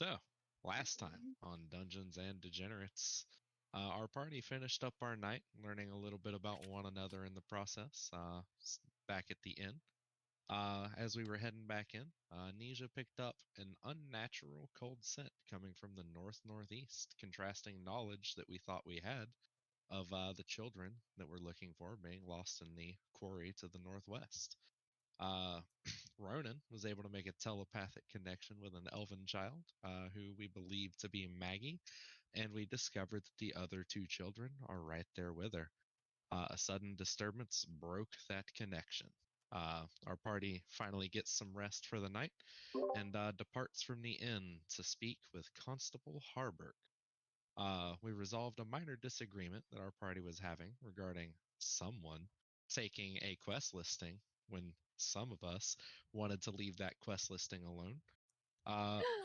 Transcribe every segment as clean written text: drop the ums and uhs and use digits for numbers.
So, last time on Dungeons and Degenerates, our party finished up our night learning a little bit about one another in the process back at the inn. As we were heading back in, Nisha picked up an unnatural cold scent coming from the northeast, contrasting knowledge that we thought we had of the children that we're looking for being lost in the quarry to the northwest. Uh, Ronan was able to make a telepathic connection with an elven child who we believe to be Maggie, and we discovered that the other two children are right there with her. A sudden disturbance broke that connection. Our party finally gets some rest for the night and departs from the inn to speak with Constable Harburg. We resolved a minor disagreement that our party was having regarding someone taking a quest listing when some of us wanted to leave that quest listing alone.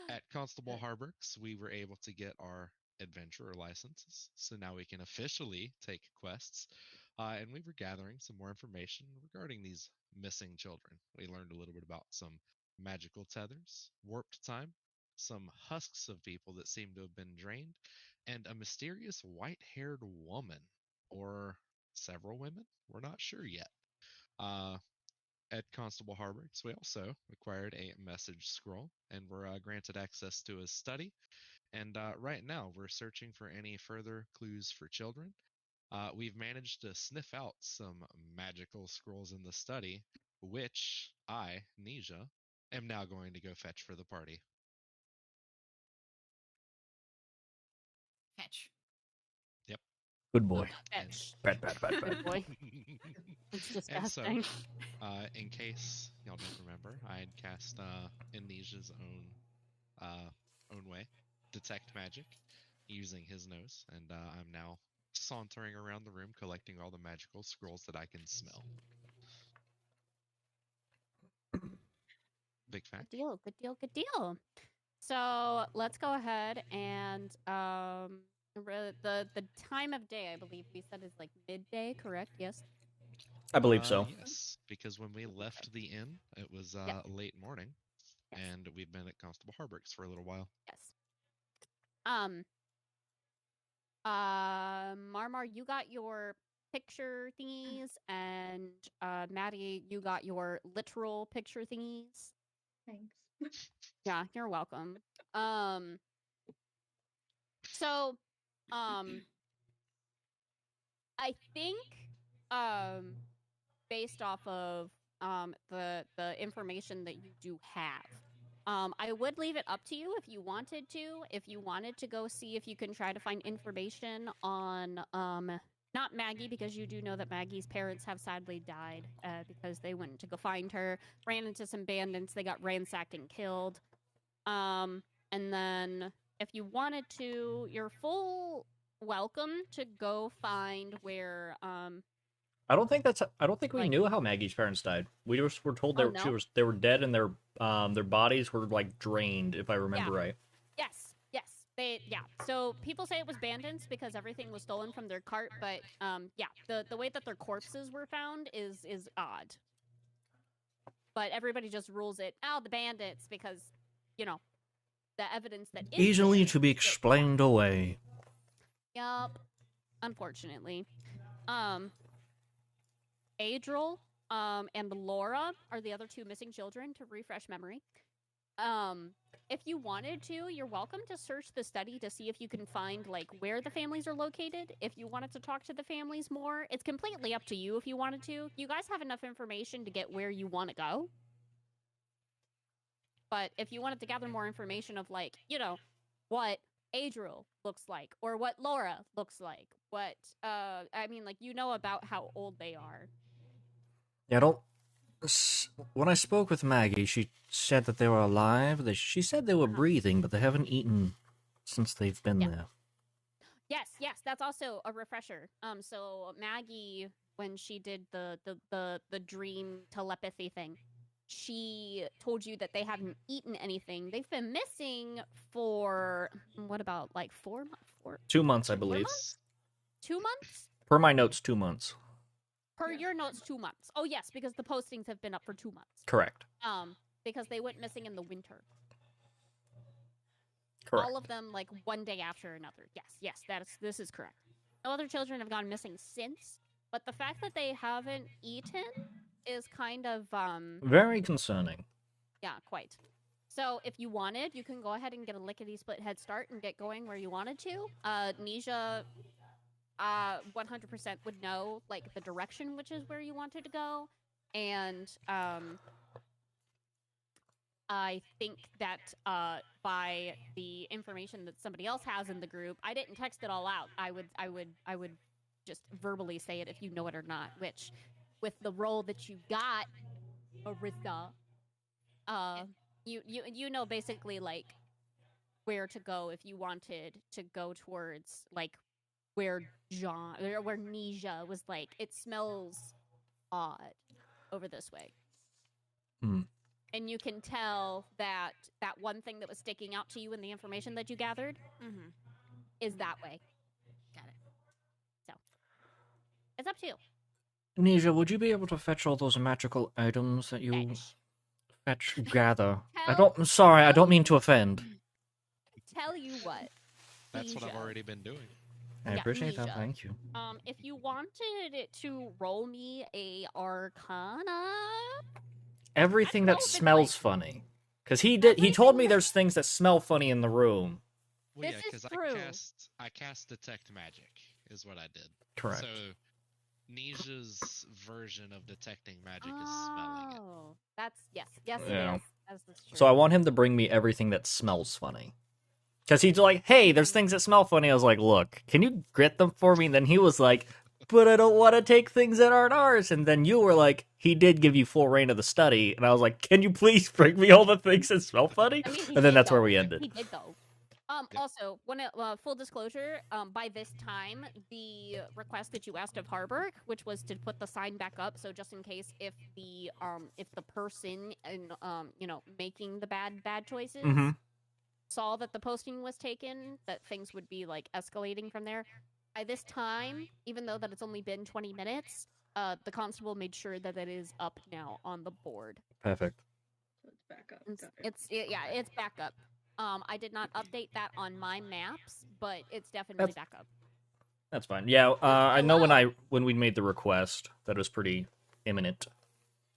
At Constable Harburg's, we were able to get our adventurer licenses, so now we can officially take quests. And we were gathering some more information regarding these missing children. We learned a little bit about some magical tethers, warped time, some husks of people that seem to have been drained, and a mysterious white haired woman, or several women. We're not sure yet. Uh, at Constable Harburg's, we also acquired a message scroll and were granted access to his study. And right now, we're searching for any further clues for children. We've managed to sniff out some magical scrolls in the study, which I, Nisha, am now going to go fetch for the party. Fetch. Yep. Good boy. Fetch. Bad. Good boy. It's And so, disgusting. in case y'all don't remember, I had cast Amnesia's own way, detect magic, using his nose, and I'm now sauntering around the room collecting all the magical scrolls that I can smell. Big fact. Good deal. So let's go ahead and the time of day, I believe we said is like midday, correct? Yes. I believe so. Yes, because when we left the inn, it was Yep. late morning, Yes. and we've been at Constable Harburg's for a little while. Yes. Marmar, you got your picture thingies, and Maddie, you got your literal picture thingies. Thanks. Yeah, you're welcome. So, I think, based off of the information that you do have, I would leave it up to you if you wanted to. If you wanted to go see if you can try to find information on not Maggie, because you do know that Maggie's parents have sadly died because they went to go find her, ran into some bandits, they got ransacked and killed. And then if you wanted to, you're full welcome to go find where I don't think we like- knew how Maggie's parents died. We just were told Oh, they no? they were dead and their bodies were like drained, if I remember right. Yes. So people say it was bandits because everything was stolen from their cart, but the way that their corpses were found is odd. But everybody just rules it the bandits because the evidence that is Easily there to be is that- explained away. Yup. Unfortunately. Adriel and Laura are the other two missing children, to refresh memory. If you wanted to, you're welcome to search the study to see if you can find like where the families are located. If you wanted to talk to the families more, it's completely up to you if you wanted to. You guys have enough information to get where you want to go. But if you wanted to gather more information of like, what Adriel looks like or what Laura looks like, what about how old they are. Yeah, when I spoke with Maggie, she said that they were alive. She said they were breathing, but they haven't eaten since they've been there. Yes, that's also a refresher. So Maggie, when she did the dream telepathy thing, she told you that they haven't eaten anything. They've been missing for what about like 4 months? 2 months, I believe. 2 months? Per my notes, 2 months. Per your notes, 2 months. Oh yes, because the postings have been up for 2 months. Correct. Because they went missing in the winter. Correct. All of them, like, one day after another. Yes, this is correct. No other children have gone missing since, but the fact that they haven't eaten is kind of, Very concerning. yeah, quite. So if you wanted, you can go ahead and get a lickety-split head start and get going where you wanted to. Nisha 100% would know, like, the direction which is where you wanted to go. And I think that by the information that somebody else has in the group, I didn't text it all out. I would just verbally say it if you know it or not, which with the role that you got, Arissa, you know basically, like, where to go if you wanted to go towards, like, where Nisha was like, it smells odd over this way. And you can tell that one thing that was sticking out to you in the information that you gathered is that way. Got it. So, it's up to you. Nisha, would you be able to fetch all those magical items that you gather? I don't mean to offend. Tell you what. That's what I've Nisha. already been doing. I appreciate that, Nisha. thank you. If you wanted it to roll me a Arcana, Everything that rolled it smells like- funny. Because he told Everything me that- there's things that smell funny in the room. Well, This yeah, is because true. I cast detect magic is what I did. Correct. So Nisha's version of detecting magic is smelling it. Oh, that's yes, it Yeah. is. That's true. So I want him to bring me everything that smells funny. Because he's like, hey, there's things that smell funny. I was like, look, can you grit them for me? And then he was like, but I don't want to take things that aren't ours. And then you were like, he did give you full reign of the study. And I was like, can you please bring me all the things that smell funny? I mean, he And then did, that's where though. we He ended. did though. Yep. Also, full disclosure, by this time, the request that you asked of Harburg, which was to put the sign back up, so just in case if the person in making the bad choices Mhm. saw that the posting was taken, that things would be like escalating from there. By this time, even though that it's only been 20 minutes, the constable made sure that it is up now on the board. Perfect. So it's back up. It's back up. I did not update that on my maps, but it's definitely back up. That's fine. Yeah, I know when we made the request, that was pretty imminent.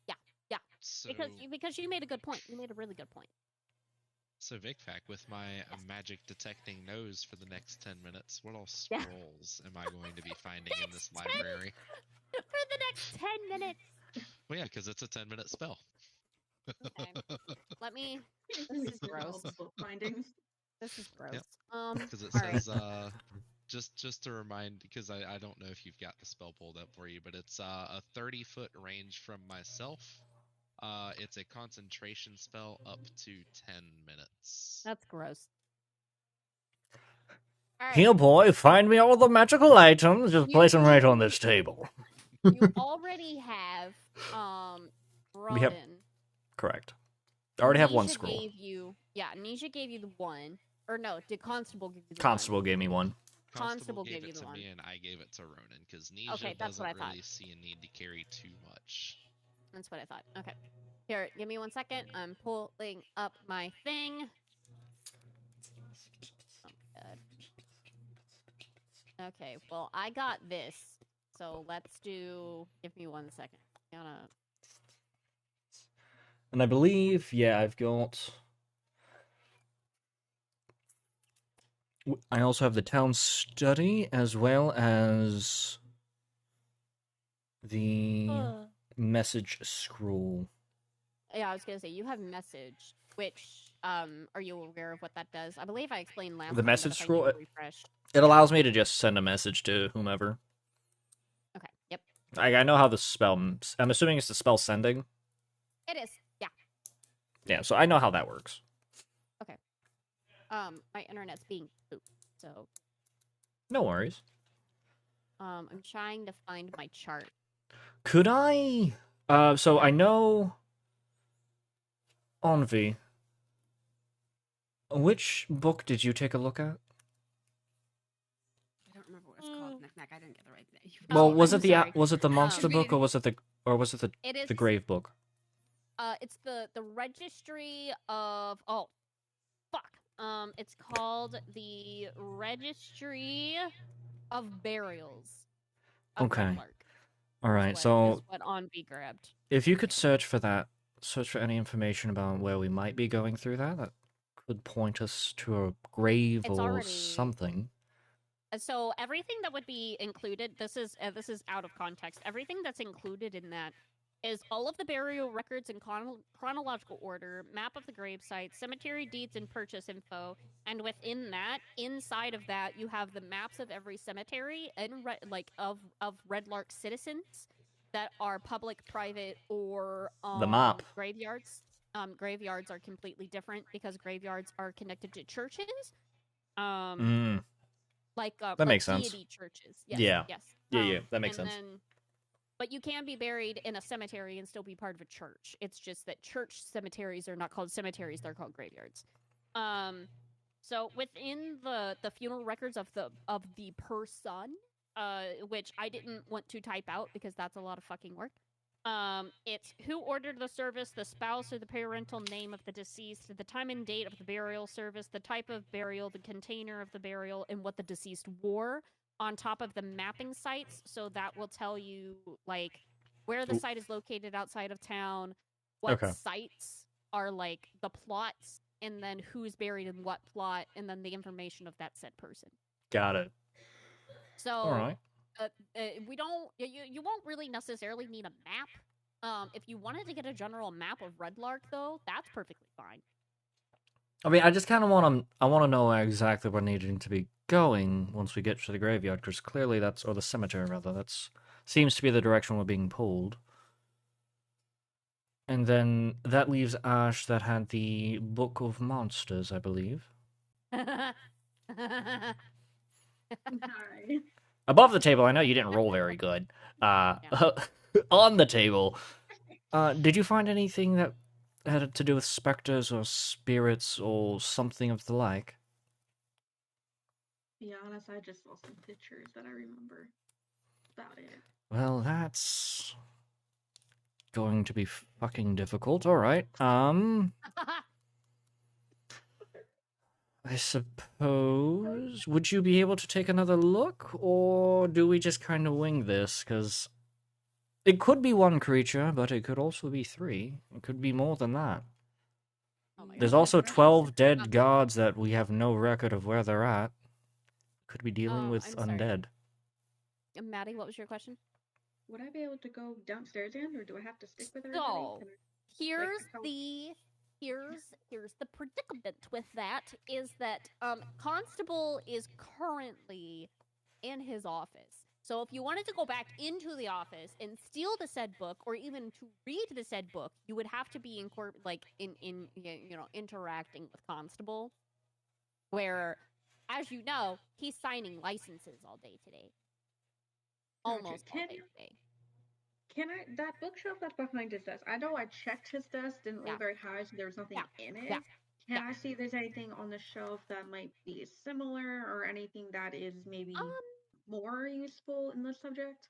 Yeah. So, Because you made a good point. You made a really good point. so VicFac, with my magic detecting nose for the next 10 minutes, what all Yeah. scrolls am I going to be finding in this library? For the next 10 minutes. Well, yeah, because it's a 10-minute spell. Okay. Let me. This is gross. Finding. This is gross. Yep. Because it all right. says, just to remind, because I don't know if you've got the spell pulled up for you, but it's a 30-foot range from myself. It's a concentration spell up to 10 minutes. That's gross. All right. Here, boy, find me all the magical items. Just place them right on this table. You already have We have- Rodden. Correct. I already have one Nisha scroll. Nisha gave you the one. Or no, did Constable give you the Constable gave me one. Constable gave gave it you the to one. me, and I gave it to Ronan, because Nisha Okay, that's what I doesn't thought. really see a need to carry too much. That's what I thought. Okay. Here, give me 1 second. I'm pulling up my thing. Oh, God. Okay, well, I got this. So let's do... Give me 1 second. Gotta... And I believe, yeah, I've got... I also have the town study, as well as the message scroll. Yeah, I was gonna say, you have message, which, are you aware of what that does? I believe I explained last The time, but message if I scroll? need to refresh. It allows me to just send a message to whomever. Okay, yep. I know how the spell... I'm assuming it's the spell sending. It is, yeah. Yeah, so I know how that works. My internet's being pooped, so, No worries. I'm trying to find my chart. Could I... so I know... Envy. Which book did you take a look at? I don't remember what it's called. Knack, I didn't get the right name. Well, Oh, was I'm it the sorry. was it the monster book or was it the It is, the grave book? it's the registry of, oh, fuck. It's called the Registry of Burials of Okay. Red Lark. All right, Is so what on B grabbed. if you could search for that, search for any information about where we might be going through that, that could point us to a grave It's or already- something. So everything that would be included, this is out of context. Everything that's included in that is all of the burial records in chronological order, map of the gravesite, cemetery deeds and purchase info, and within that, inside of that, you have the maps of every cemetery and of Red Lark citizens that are public, private, or The map. graveyards. Graveyards are completely different because graveyards are connected to churches. That makes sense. Deity churches. Yes, Yeah. yes. Yeah, that makes and sense. But you can be buried in a cemetery and still be part of a church. It's just that church cemeteries are not called cemeteries; they're called graveyards. So within the funeral records of the person, which I didn't want to type out because that's a lot of fucking work. It's who ordered the service, the spouse or the parental name of the deceased, the time and date of the burial service, the type of burial, the container of the burial, and what the deceased wore on top of the mapping sites. So that will tell you, like, where the site is located outside of town, what sites are, like, the plots, and then who's buried in what plot, and then the information of that said person. Got it. So, all right. We don't. You won't really necessarily need a map. If you wanted to get a general map of Red Lark, though, that's perfectly fine. I mean, I just kind of want to know exactly where needing to be going once we get to the graveyard, because clearly or the cemetery rather, that's seems to be the direction we're being pulled. And then that leaves Ash that had the Book of Monsters, I believe. Hi. Above the table, I know you didn't roll very good. On the table, did you find anything that had to do with specters or spirits or something of the like? To be honest, I just saw some pictures that I remember. That's about it. Well, that's going to be fucking difficult. All right. I suppose. Would you be able to take another look, or do we just kind of wing this? Because it could be one creature, but it could also be 3. It could be more than that. Oh my There's God. also 12 dead gods that we have no record of where they're at. Could be dealing with I'm sorry. undead. Maddie, what was your question? Would I be able to go downstairs again, or do I have to stick with her? So, here's how- the predicament with that is that Constable is currently in his office. So if you wanted to go back into the office and steal the said book, or even to read the said book, you would have to be interacting with Constable, where, as you know, he's signing licenses all day today. Gotcha. Almost all day today. Can I? That bookshelf that's behind his desk. I know I checked his desk, didn't look very high, so there was nothing in it. Yeah. Can I see if there's anything on the shelf that might be similar, or anything that is maybe more useful in the subject?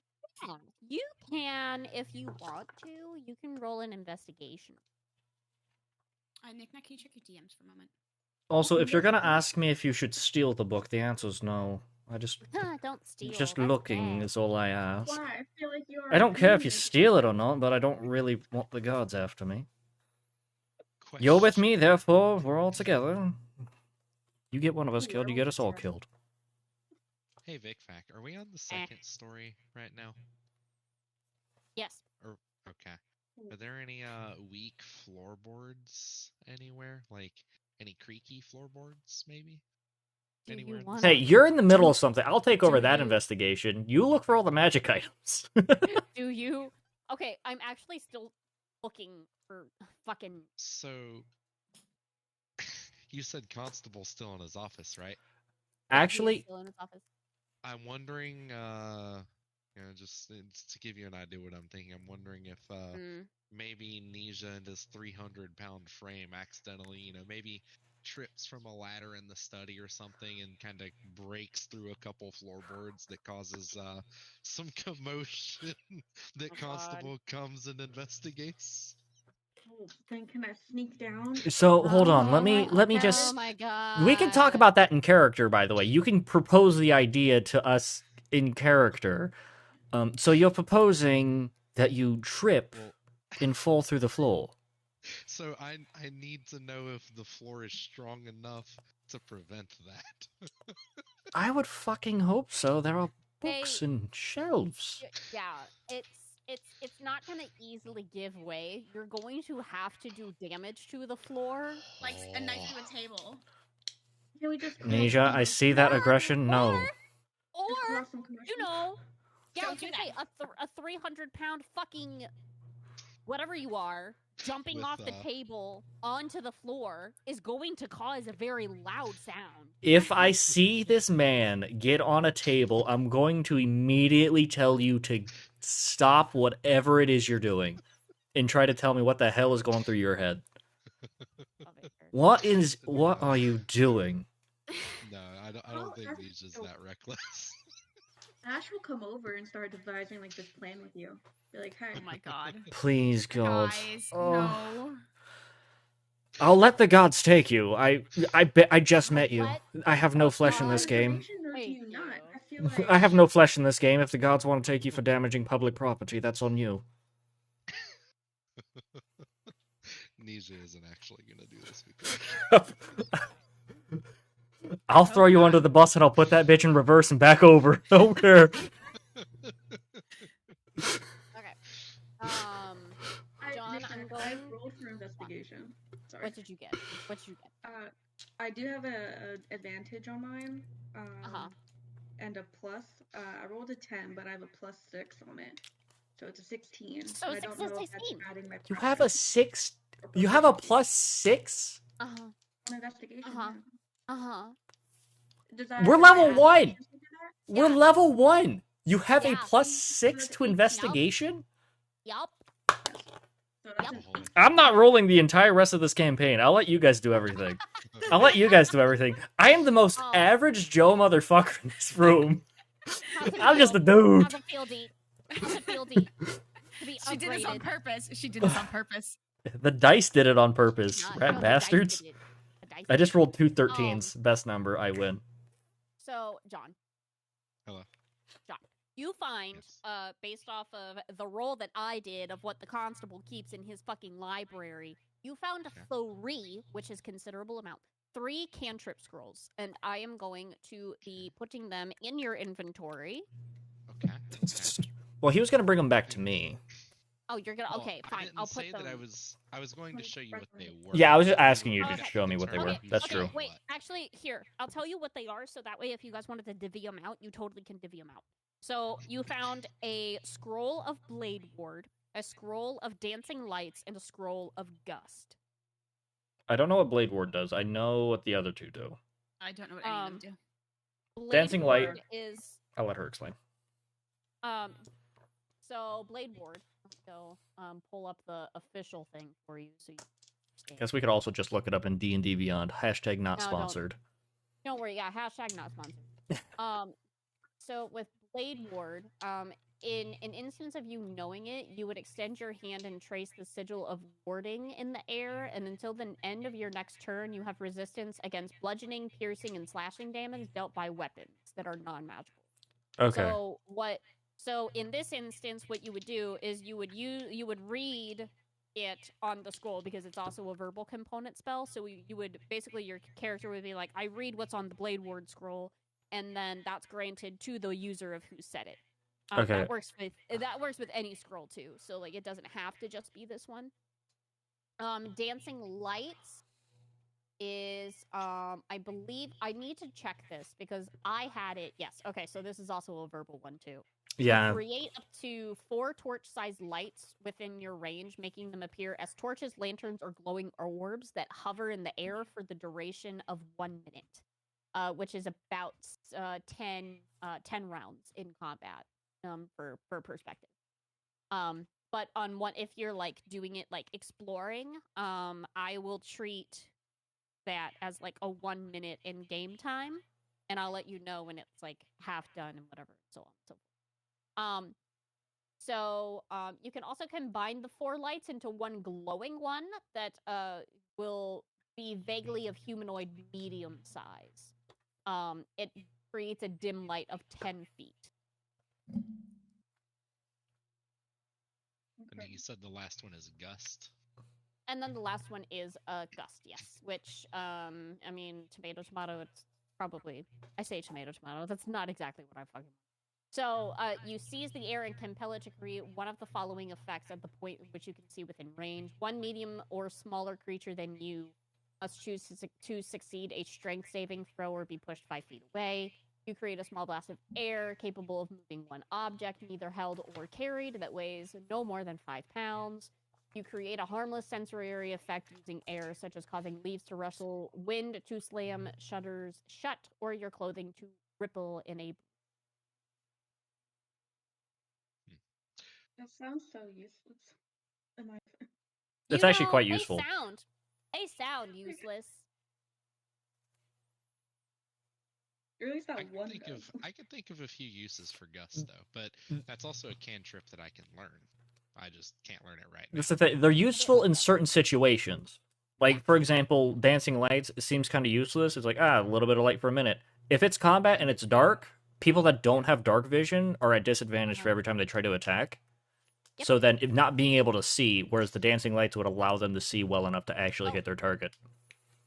Yeah, you can, if you want to, you can roll an investigation. Nick, can you check your DMs for a moment? Also, if you're gonna ask me if you should steal the book, the answer's no. I just Don't steal. just that's looking bad. is all I ask. Why? I feel like you are. I don't care if you abusing steal it or not, but I don't really want the guards after me. Question. You're with me, therefore we're all together. You get one of us killed, you get us all killed. Hey, VicFac, are we on the second story right now? Yes. Okay. Are there any weak floorboards anywhere? Like any creaky floorboards, maybe? Do Anywhere you in want? Hey, you're in the middle of something. I'll take over Do that you- investigation. You look for all the magic items. Do you? Okay, I'm actually still looking for fucking. So, you said Constable's still in his office, right? Actually, Still in his office. I'm wondering, just to give you an idea what I'm thinking, I'm wondering if maybe Nisha and his 300-pound frame accidentally, maybe trips from a ladder in the study or something and kind of breaks through a couple floorboards that causes some commotion that Oh, God. Constable comes and investigates. Oh, then can I sneak down? So hold on, let me Oh just. my god. We can talk about that in character, by the way. You can propose the idea to us in character. So you're proposing that you trip Well, and fall through the floor. so I need to know if the floor is strong enough to prevent that. I would fucking hope so. There are books Hey, and shelves. yeah, it's not gonna easily give way. You're going to have to do damage to the floor. Like a knife to a table. Can we just Nasia, I see that aggression. No. Or, cause some commotion? you know, yeah, I was Don't gonna do say a 300-pound fucking whatever you are jumping With, off the table onto the floor is going to cause a very loud sound. If I see this man get on a table, I'm going to immediately tell you to stop whatever it is you're doing and try to tell me what the hell is going through your head. What are you doing? No, I don't Oh, think that's- he's just that reckless. Ash will come over and start devising like this plan with you. Be like, hey, Oh my god. Please, God. Guys, Oh. no. I'll let the gods take you. I just met you. What? I have no flesh in for this game. information, or do Thank you not? you. I feel like I have no flesh in this game. If the gods want to take you for damaging public property, that's on you. Nija isn't actually gonna do this with you. I'll throw you under the bus and I'll put that bitch in reverse and back over. I don't care. Okay. John, Nick, I'm I going. rolled for investigation. Sorry. What did you get? What did you get? I do have a advantage on mine. Uh-huh. And a plus. I rolled a 10, but I have a plus 6 on it. So it's a 16. So and I 6 don't is know if that's 16. adding my You have a proficiency 6. or You have a proficiency. +6. Uh-huh. On investigation. Uh-huh. Yeah. Uh-huh. We're level add 1. proficiency to that? We're Yeah. level 1. You have a Yeah. +6 to Yup. investigation? Yup. So that's Yep. an 8. I'm not rolling the entire rest of this campaign. I'll let you guys do everything. I'll let you guys do everything. I am the most Oh. average Joe motherfucker in this room. How's it I'm just a feel? dude. How's it feel, D? How's it feel, D? To be She did this on upgraded. purpose. She did this on purpose. The dice did it on purpose. No, Rat the dice bastards. did it. The dice I did just it. rolled 2 13s. Best number. I win. So, John. Hello. John, you find, Yes. based off of the roll that I did of what the constable keeps in his fucking library, you found Okay. 3, which is considerable amount. 3 cantrip scrolls, and I am going to be putting them in your inventory. Okay. Well, he was going to bring them back to me. Oh, you're gonna. Well, Okay, I fine. didn't I'll say put them. that I was going to show you what they were. Yeah, I was just We asking were you gonna to Okay. show me what they were. determine That's who's true. doing Wait, what. actually, here, I'll tell you what they are, so that way, if you guys wanted to divvy them out, you totally can divvy them out. So you found a scroll of Blade Ward, a scroll of Dancing Lights, and a scroll of Gust. I don't know what Blade Ward does. I know what the other two do. I don't know what any of them do. Blade Dancing Light. Ward is I'll let her explain. so Blade Ward. So pull up the official thing for you, so you understand. Guess we could also just look it up in D&D Beyond. Hashtag not No, don't. sponsored. Don't worry, yeah, hashtag not sponsored. So with Blade Ward, in an instance of you knowing it, you would extend your hand and trace the sigil of warding in the air, and until the end of your next turn, you have resistance against bludgeoning, piercing, and slashing damage dealt by weapons that are non-magical. Okay. So in this instance, what you would do is you would read it on the scroll because it's also a verbal component spell. So you would basically, your character would be like, I read what's on the Blade Ward scroll, and then that's granted to the user of who said it. Okay. That works with any scroll too. So like it doesn't have to just be this one. Dancing Lights is I believe I need to check this because I had it. Yes. Okay, so this is also a verbal one too. Yeah. Create up to 4 torch-sized lights within your range, making them appear as torches, lanterns, or glowing orbs that hover in the air for the duration of 1 minute, which is about 10 rounds in combat for perspective. But on one, if you're like doing it like exploring, I will treat that as like a 1 minute in game time, and I'll let you know when it's like half done and whatever, so on and so forth. So you can also combine the 4 lights into one glowing one that will be vaguely of humanoid medium size. It creates a dim light of 10 feet. And you said the last one is Gust. And then the last one is Gust, yes. Which, I mean, tomato, it's probably... I say tomato, that's not exactly what I'm fucking... So, you seize the air and compel it to create one of the following effects at the point in which you can see within range. One medium or smaller creature than you must choose to succeed a strength saving throw or be pushed 5 feet away. You create a small blast of air capable of moving one object, neither held or carried, that weighs no more than 5 pounds. You create a harmless sensory effect using air, such as causing leaves to rustle, wind to slam shutters shut, or your clothing to ripple in a... That sounds so useless. It's actually quite useful. They sound useless. Or at least that one does. I could think of a few uses for Gust, though, but that's also a cantrip that I can learn. I just can't learn it right now. That's the thing. They're useful in certain situations. Like, for example, dancing lights seems kind of useless. It's like, a little bit of light for a minute. If it's combat and it's dark, people that don't have dark vision are at disadvantage for every time they try to attack. Yep. So then, if not being able to see, whereas the dancing lights would allow them to see well enough to actually hit their target.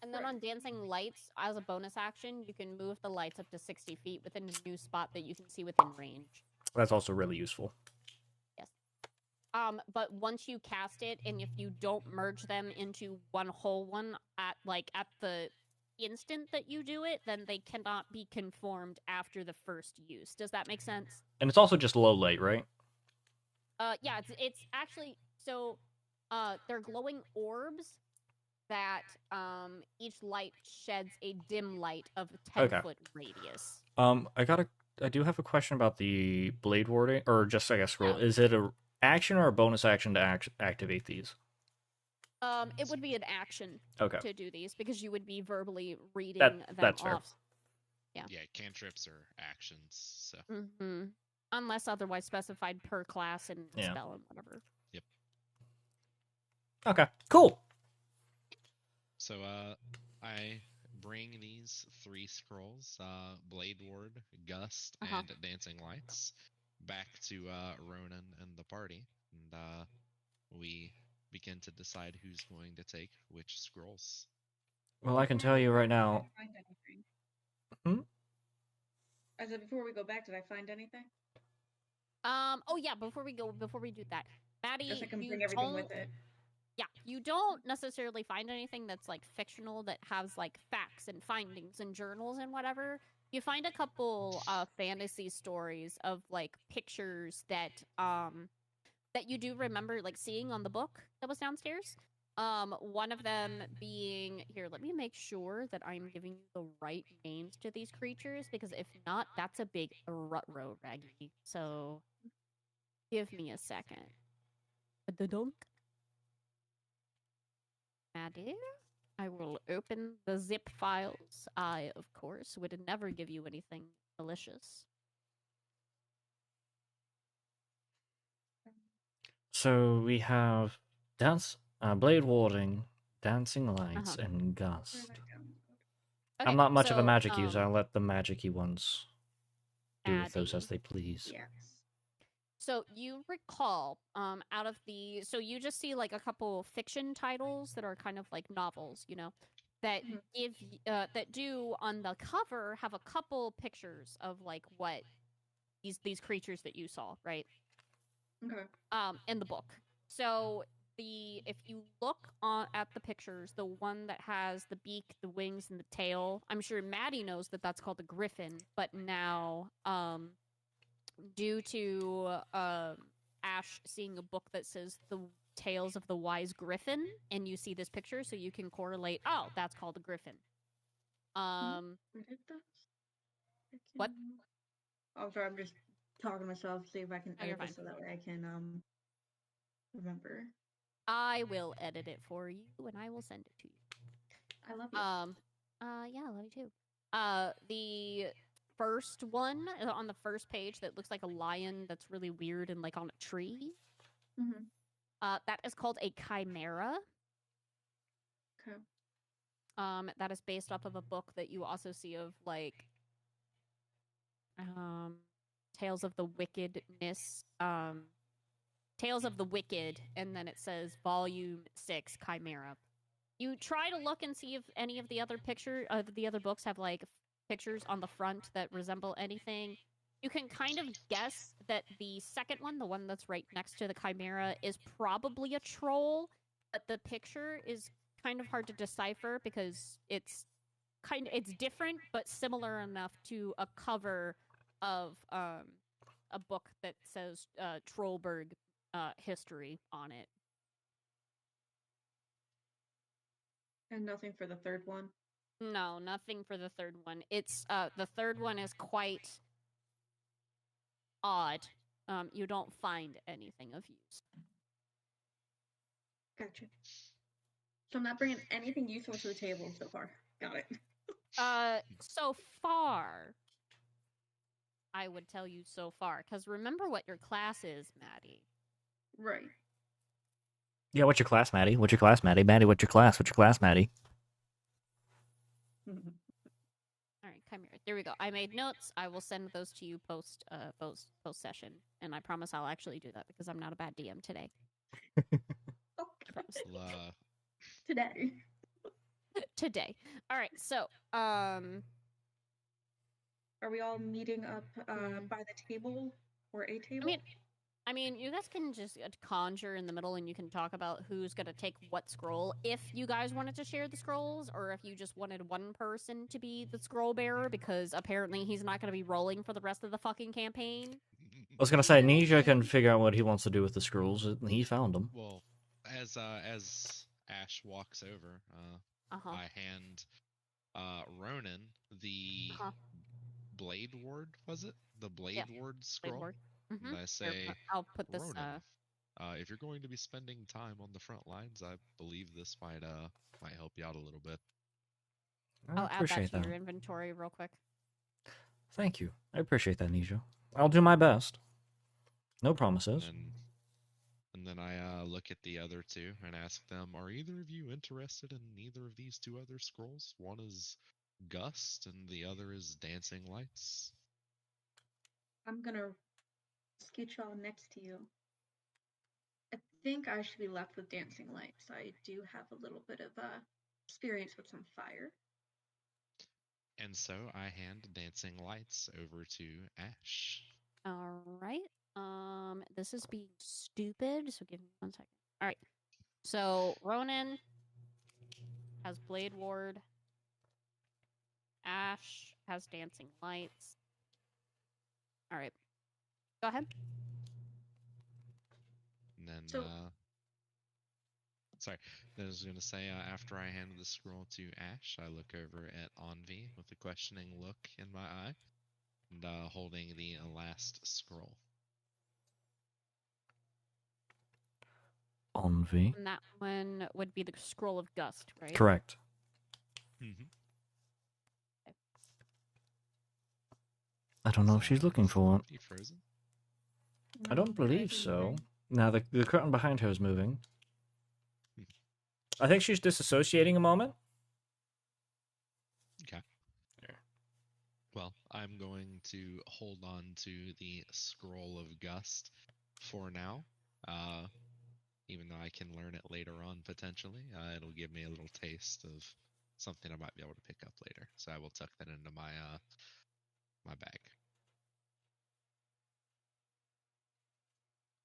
And then on dancing lights, as a bonus action, you can move the lights up to 60 feet within a new spot that you can see within range. That's also really useful. Yes. But once you cast it, and if you don't merge them into one whole one at the instant that you do it, then they cannot be conformed after the first use. Does that make sense? And it's also just low light, right? Yeah, it's actually, so they're glowing orbs that each light sheds a dim light of a 10-foot radius. I do have a question about the blade warding, or just, I guess, scroll. Yeah. Is it a action or a bonus action to activate these? It would be an action to do these, because you would be verbally reading them that's off. Fair. Yeah, cantrips are actions, so... Mm-hmm. Unless otherwise specified per class and spell and whatever. Yep. Okay, cool. So, I bring these 3 scrolls, Blade Ward, Gust, and Dancing Lights, back to Ronan and the party, and we begin to decide who's going to take which scrolls. Well, I can tell you right now. I said, before we go back, did I find anything? Oh yeah, before we do that, Maddie, I can bring everything with it. Yeah, you don't necessarily find anything that's like fictional that has like facts and findings and journals and whatever. You find a couple fantasy stories of like pictures that you do remember like seeing on the book that was downstairs. One of them being, here, let me make sure that I'm giving you the right names to these creatures, because if not, that's a big rut-row, Raggy. So, give me a second. Dunk. Maddie, I will open the zip files. I, of course, would never give you anything malicious. So we have blade warding, dancing lights, and gust. Okay, I'm not much of a magic user. I'll let the magic-y ones do with those as they please. Yes. So you recall, out of the, so you just see like a couple fiction titles that are kind of like novels, you know, that that do on the cover have a couple pictures of like what these creatures that you saw, right? Okay. In the book. So if you look at the pictures, the one that has the beak, the wings, and the tail, I'm sure Maddie knows that that's called a griffin, but now, due to Ash seeing a book that says the Tales of the Wise Griffin, and you see this picture, so you can correlate, oh, that's called a griffin. What? Oh, sorry, I'm just talking to myself, see if I can edit this so that way I can remember. I will edit it for you, and I will send it to you. I love you. Yeah, I love you too. first one on the first page that looks like a lion that's really weird and like on a tree. Mm-hmm. That is called a chimera. Okay. That is based off of a book that you also see of like Tales of the Wickedness, Tales of the Wicked, and then it says Volume 6 Chimera. You try to look and see if any of the other books have like pictures on the front that resemble anything. You can kind of guess that the second one, the one that's right next to the chimera, is probably a troll, but the picture is kind of hard to decipher because it's different but similar enough to a cover of a book that says Trollberg history on it. And nothing for the third one? No, nothing for the third one. It's the third one is quite odd. You don't find anything of use. Gotcha. So I'm not bringing anything useful to the table so far. Got it. So far, I would tell you so far, because remember what your class is, Maddie. Right. Yeah, what's your class, Maddie? What's your class, Maddie? Maddie, what's your class? What's your class, Maddie? All right, chimera. There we go. I made notes. I will send those to you post session, and I promise I'll actually do that because I'm not a bad DM today. Okay. Today. Today. All right. So, are we all meeting up by the table or a table? I mean, you guys can just conjure in the middle, and you can talk about who's gonna take what scroll. If you guys wanted to share the scrolls, or if you just wanted one person to be the scroll bearer, because apparently he's not gonna be rolling for the rest of the fucking campaign. I was gonna say, Nisha can figure out what he wants to do with the scrolls. He found them. Well, as Ash walks over, I hand Ronan the Blade Ward. Was it the Blade Ward scroll? Blade Ward. And I say, here, I'll put this. Ronan, if you're going to be spending time on the front lines, I believe this might help you out a little bit. I appreciate add that to your inventory real quick. Thank you. I appreciate that, Nisha. I'll do my best. No promises. And then I look at the other two and ask them, are either of you interested in either of these two other scrolls? One is Gust and the other is Dancing Lights. I'm gonna scooch all next to you. I think I should be left with Dancing Lights. I do have a little bit of experience with some fire. And so I hand Dancing Lights over to Ash. All right. This is being stupid, so give me 1 second. All right. So Ronan has Blade Ward. Ash has Dancing Lights. All right. Go ahead. And then, I was going to say, after I hand the scroll to Ash, I look over at Envy with a questioning look in my eye, and holding the last scroll. Envy. And that one would be the Scroll of Gust, right? Correct. Mm-hmm. Okay. I don't know if she's looking for one. Frozen? I don't believe so. Now the curtain behind her is moving. I think she's disassociating a moment. Okay. Well, I'm going to hold on to the Scroll of Gust for now. Even though I can learn it later on, potentially. It'll give me a little taste of something I might be able to pick up later. So I will tuck that into my my bag.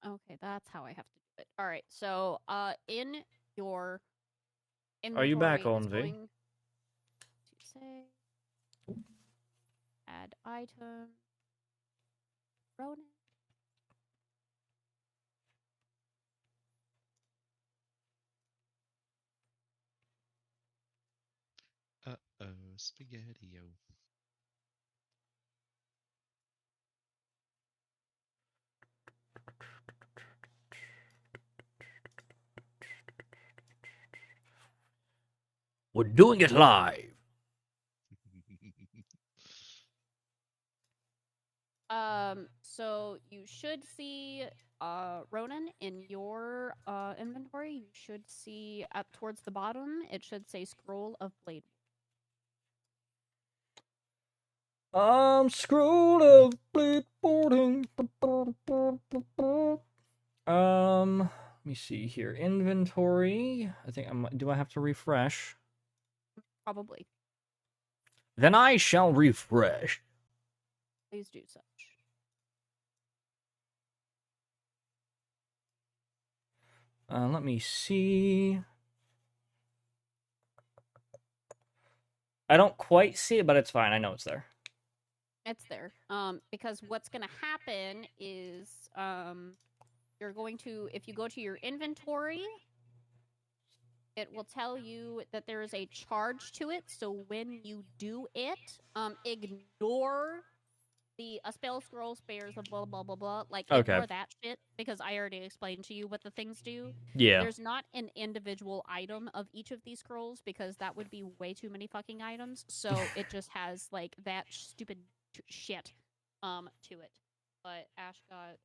Okay, that's how I have to do it. All right, so in your Are you back, inventory, Envy? going to say add item. Ronan. Spaghetti-o. We're doing it live. So you should see Ronan in your inventory. You should see up towards the bottom. It should say Scroll of Blade. Scroll of blade boarding. Let me see here. Inventory. I think do I have to refresh? Probably. Then I shall refresh. Please do such. Let me see. I don't quite see it, but it's fine. I know it's there. It's there. Because what's gonna happen is you're going to, if you go to your inventory, it will tell you that there is a charge to it. So when you do it, ignore the a spell scroll spares of blah blah blah blah. Like Okay. ignore that shit because I already explained to you what the things do. Yeah. There's not an individual item of each of these scrolls because that would be way too many fucking items. So it just has like that stupid shit to it. But Ash got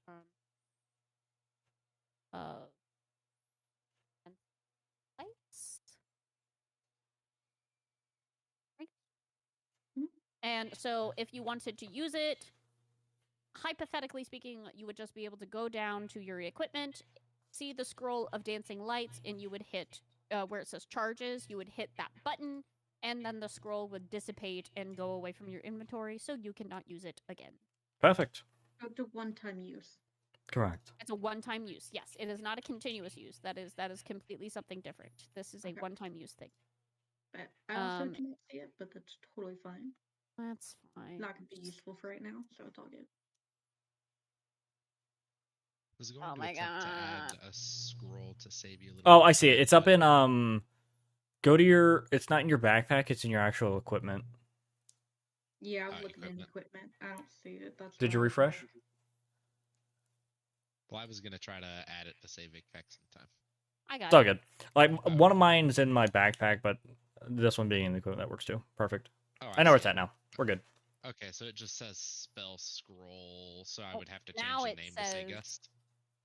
lights. And so if you wanted to use it, hypothetically speaking, you would just be able to go down to your equipment, see the scroll of dancing lights, and you would hit where it says charges, you would hit that button, and then the scroll would dissipate and go away from your inventory, so you cannot use it again. Perfect. It's a one-time use. Correct. It's a one-time use. Yes, it is not a continuous use. That is completely something different. This is a one-time use thing. But I also can't see it, but that's totally fine. That's fine. Not gonna be useful for right now, so it's all good. I was going to attempt to add a scroll to save you a little. Oh, I see it. It's up in Go to your. It's not in your backpack. It's in your actual equipment. Yeah, I'm looking at equipment. I don't see it. That's. Did you refresh? Well, I was gonna try to add it to save Vic sometime. I got it's all good. Like one of mine's in my backpack, but this one being in the equipment that works too. Perfect. Oh, I know where it's at now. We're good. Okay, so it just says spell scroll, so I would have to change now the it name says, to say gust.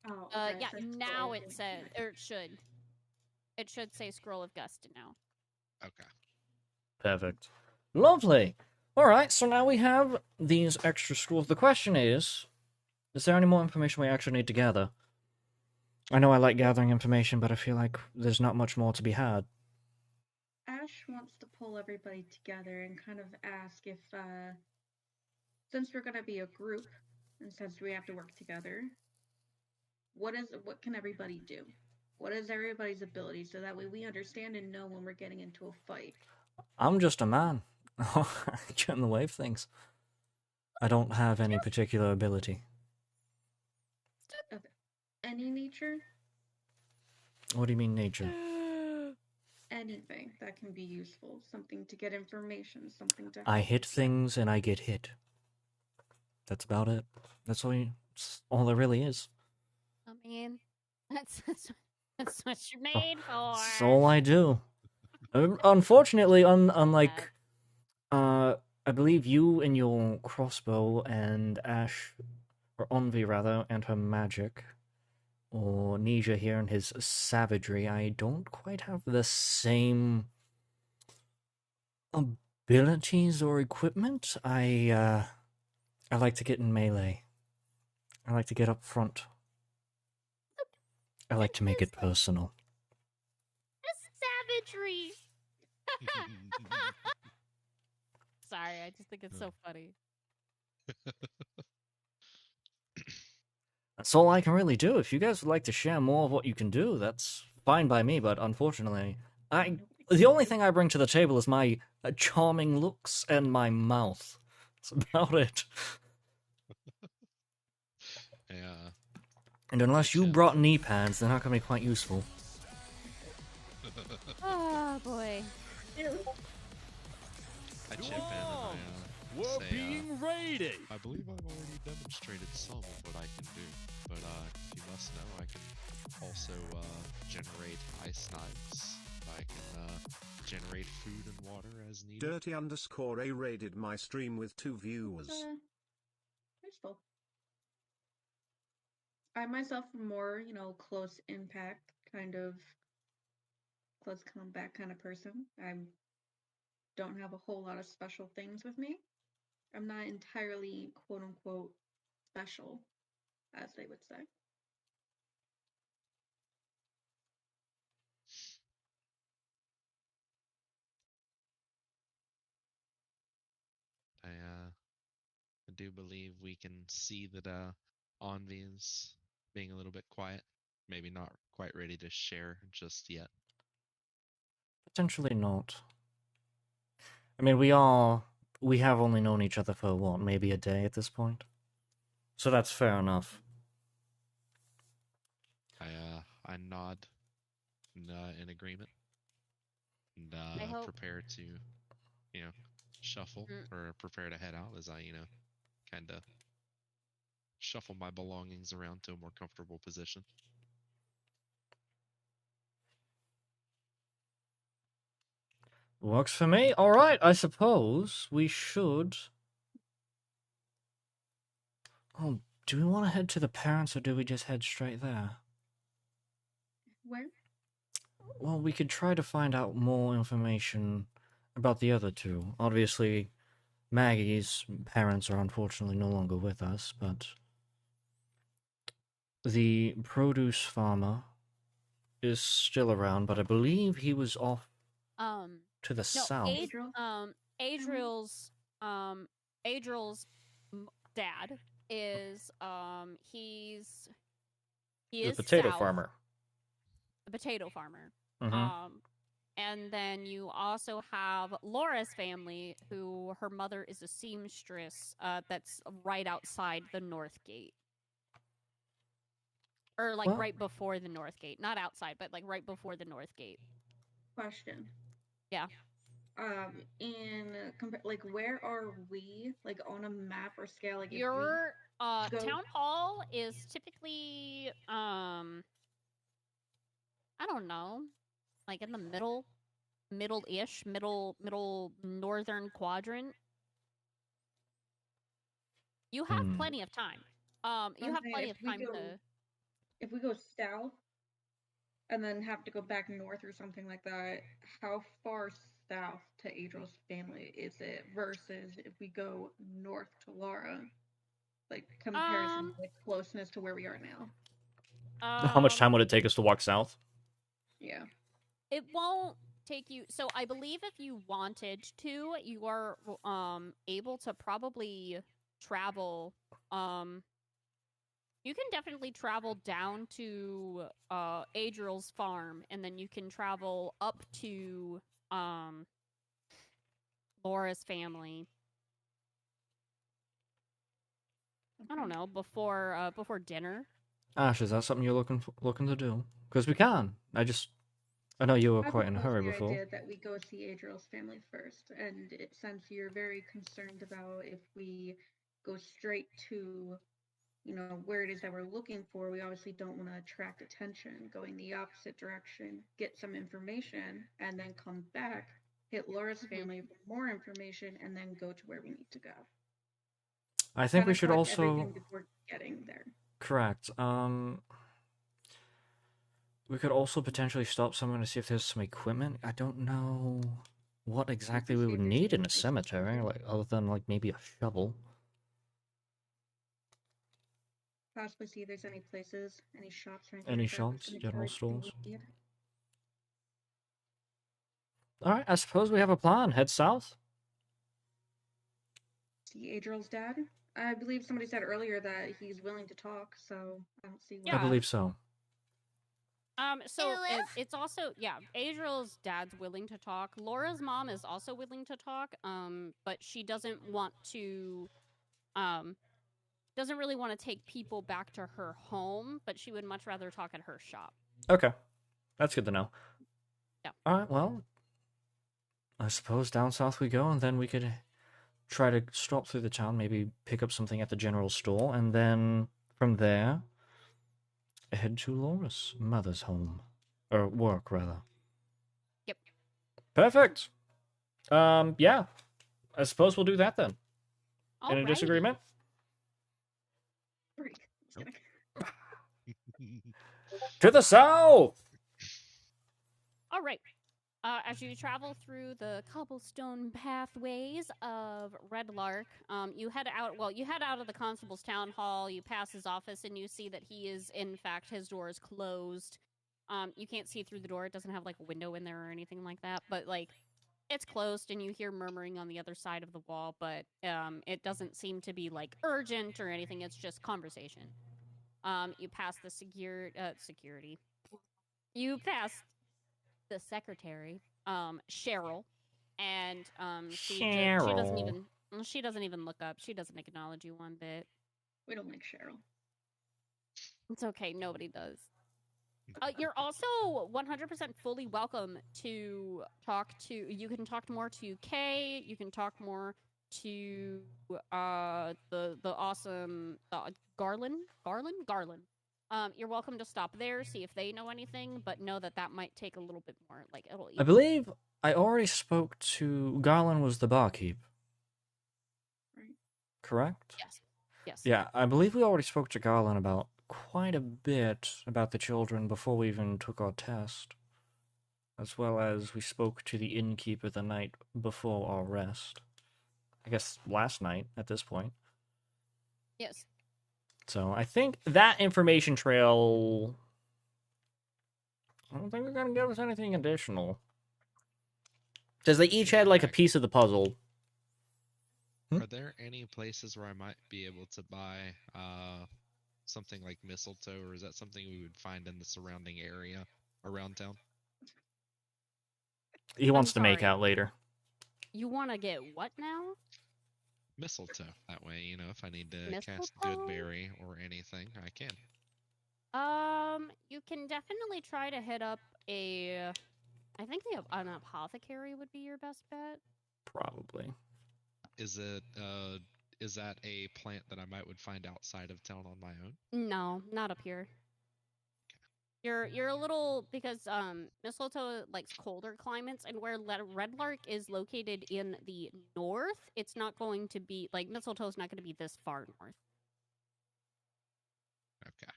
Oh, okay. Yeah, now it says, or it should. It should say Scroll of Gust now. Okay. Perfect. Lovely. All right, so now we have these extra scrolls. The question is there any more information we actually need to gather? I know I like gathering information, but I feel like there's not much more to be had. Ash wants to pull everybody together and kind of ask if, since we're going to be a group, and since we have to work together, what can everybody do? What is everybody's ability, so that way we understand and know when we're getting into a fight? I'm just a man. I get in the way of things. I don't have any particular ability. Okay. Any nature? What do you mean nature? Anything that can be useful. Something to get information, something to... I hit things and I get hit. That's about it. That's all there really is. I mean, that's what you're made for. That's all I do. Unfortunately, unlike, I believe you and your crossbow and Ash, or Envy rather, and her magic, or Nisha here and his savagery, I don't quite have the same abilities or equipment. I like to get in melee. I like to get up front. I like to make it personal. Savagery. Sorry, I just think it's so funny. That's all I can really do. If you guys would like to share more of what you can do, that's fine by me, but unfortunately, the only thing I bring to the table is my charming looks and my mouth. That's about it. Yeah. And unless you brought knee pads, they're not going to be quite useful. Oh, boy. I chip in and We're say, being raided. I believe I've already demonstrated some of what I can do, but if you must know, I can also generate ice knives. I can generate food and water as needed. Dirty_A raided my stream with 2 viewers. There's peaceful. I myself am more, close impact kind of close combat kind of person. I don't have a whole lot of special things with me. I'm not entirely quote unquote special, as they would say. I do believe we can see that Envy is being a little bit quiet. Maybe not quite ready to share just yet. Potentially not. I mean, we have only known each other for what, maybe a day at this point. So that's fair enough. I nod in agreement and I hope. prepare to, shuffle or prepare to head out as I, kind of shuffle my belongings around to a more comfortable position. Works for me. All right, I suppose we should. Oh, do we want to head to the parents or do we just head straight there? Where? Well, we could try to find out more information about the other two. Obviously, Maggie's parents are unfortunately no longer with us, but the produce farmer is still around, but I believe he was off to the No, south. Adriel's dad is he The is potato south, farmer. the potato farmer. Mhm. And then you also have Laura's family, who her mother is a seamstress. That's right outside the North Gate, or like Well- right before the North Gate, not outside, but like right before the North Gate. Question. Yeah. Like, where are we, like, on a map or scale? Like, if Your go- town hall is typically I don't know, like in the middle-ish, middle northern quadrant. You have plenty of time. You have plenty of time to. If we go south and then have to go back north or something like that, how far south to Adriel's family is it versus if we go north to Laura? Like, comparison, like closeness to where we are now. How much time would it take us to walk south? Yeah. It won't take you. So I believe if you wanted to, you are able to probably travel. You can definitely travel down to Adriel's farm, and then you can travel up to Laura's family. I don't know, before dinner. Ash, is that something you're looking to do? Because we can. I know you were quite in a hurry the before. idea that we go see Adriel's family first, and since you're very concerned about if we go straight to, where it is that we're looking for, we obviously don't want to attract attention. Going the opposite direction, get some information, and then come back, hit Laura's family for more information, and then go to where we need to go. I think Kinda we should collect also. everything before getting there. Correct. We could also potentially stop somewhere to see if there's some equipment. I don't know what exactly we would need in a cemetery, like other than like maybe a shovel. Possibly see if there's any places, any shops or anything. Any like that that's shops, gonna general carry everything stores? we need. All right, I suppose we have a plan. Head south. See Adriel's dad. I believe somebody said earlier that he's willing to talk, so I don't see why. I believe so. So it's also, yeah, Adriel's dad's willing to talk. Laura's mom is also willing to talk, but she doesn't want to, doesn't really want to take people back to her home, but she would much rather talk at her shop. Okay, that's good to know. Yeah. All right, well, I suppose down south we go, and then we could try to stop through the town, maybe pick up something at the general store, and then from there, head to Laura's mother's home. Or work, rather. Yep. Perfect. Yeah. I suppose we'll do that then. Any Alrighty. disagreement? Break. Just Nope. kidding. To the south! All right. As you travel through the cobblestone pathways of Red Lark, you head out. Well, you head out of the constable's town hall. You pass his office, and you see that he is, in fact, his door is closed. You can't see through the door. It doesn't have like a window in there or anything like that. But like, it's closed, and you hear murmuring on the other side of the wall. But it doesn't seem to be like urgent or anything. It's just conversation. You pass the security. You pass the secretary, Cheryl, and she doesn't even look up. She doesn't acknowledge you one bit. We don't like Cheryl. It's okay. Nobody does. You're also 100% fully welcome to talk to. You can talk more to Kay. You can talk more to the awesome Garland. You're welcome to stop there, see if they know anything, but know that might take a little bit more. Like it'll. I believe I already spoke to Garland. Was the barkeep Right. correct? Yes. Yeah, I believe we already spoke to Garland about quite a bit about the children before we even took our test, as well as we spoke to the innkeeper the night before our rest. I guess last night at this point. Yes. So I think that information trail. I don't think they're gonna give us anything additional. Because they each had like a piece of the puzzle. Are there any places where I might be able to buy something like mistletoe, or is that something we would find in the surrounding area around town? He wants to make sorry. out later. You want to get what now? Mistletoe. That way, if I need to cast Mistletoe? good berry or anything, I can. You can definitely try to hit up a. I think an apothecary would be your best bet. Probably. Is that a plant that I would find outside of town on my own? No, not up here. You're a little because mistletoe likes colder climates, and where Red Lark is located in the north, it's not going to be like mistletoe's not going to be this far north. Okay.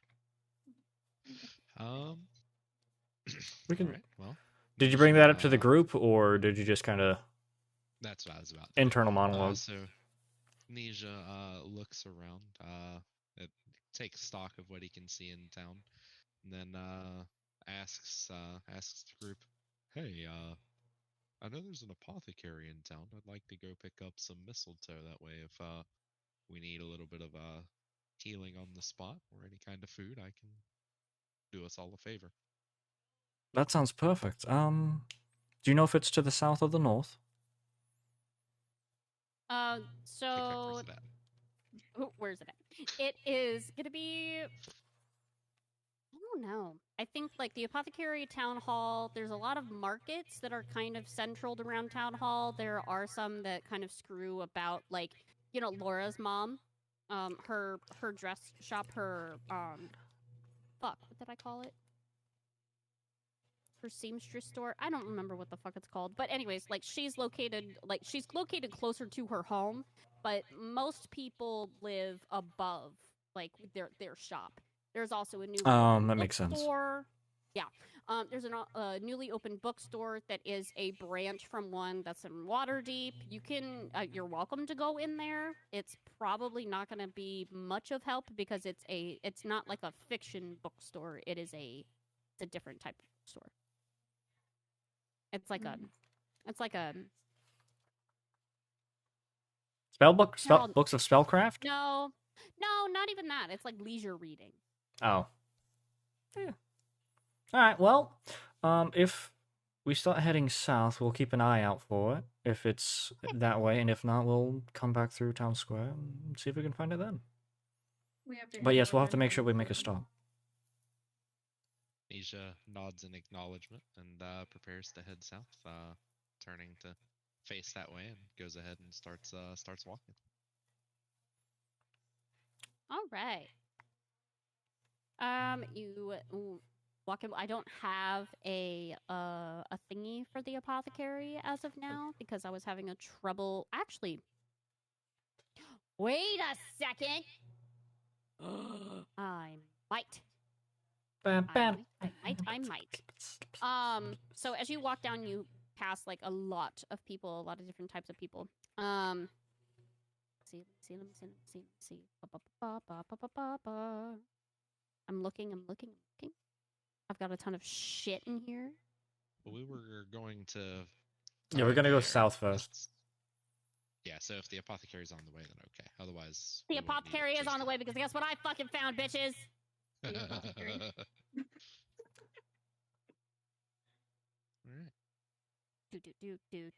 We can. All right. Well, Did you bring that up to the group, or did you just kind of? That's what I was about to internal do. monologue. So, Nisha looks around. It takes stock of what he can see in town, and then asks the group, "Hey, I know there's an apothecary in town. I'd like to go pick up some mistletoe. That way, if we need a little bit of healing on the spot or any kind of food, I can do us all a favor." That sounds perfect. Do you know if it's to the south or the north? So where's it at? It is gonna be. I don't know. I think like the apothecary town hall. There's a lot of markets that are kind of centraled around town hall. There are some that kind of screw about, like Laura's mom, her dress shop, her what did I call it? Her seamstress store. I don't remember what the fuck it's called. But anyways, like she's located closer to her home, but most people live above like their shop. There's also a new that makes sense. Yeah. There's a newly opened bookstore that is a branch from one that's in Waterdeep. You can you're welcome to go in there. It's probably not going to be much of help because it's not like a fiction bookstore. It's a different type of bookstore. It's like a books of spellcraft? No, not even that. It's like leisure reading. Oh. Yeah. All right. Well, if we start heading south, we'll keep an eye out for it if it's that way, and if not, we'll come back through town square and see if we can find it then. But yes, we'll have to make sure we make a stop. Nisha nods in acknowledgement and prepares to head south, turning to face that way, and goes ahead and starts walking. All right. You walk in. I don't have a thingy for the apothecary as of now because I was having a trouble. Actually, wait a second. I might. Bam, bam. I might. So as you walk down, you pass like a lot of people, a lot of different types of people. Let me see. I'm looking. I've got a ton of shit in here. Well, we were going to. Yeah, we're gonna go there. south first. Yeah, so if the apothecary's on the way, then okay. Otherwise, The we won't need it apothecary is just on the yet. way because guess what I fucking found, bitches? The apothecary. All right.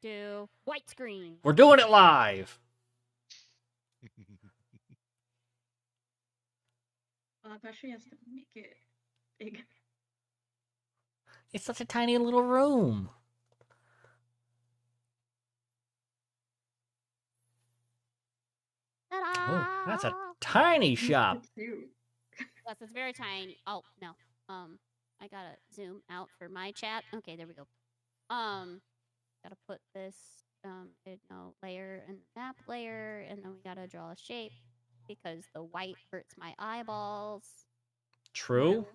Do. White screen. We're doing it live. Actually has to make it big. It's such a tiny little room. Ta-da! Oh, that's a tiny shop. It's cute. Yes, it's very tiny. Oh no. I gotta zoom out for my chat. Okay, there we go. Gotta put this layer in the map layer, and then we gotta draw a shape because the white hurts my eyeballs. True.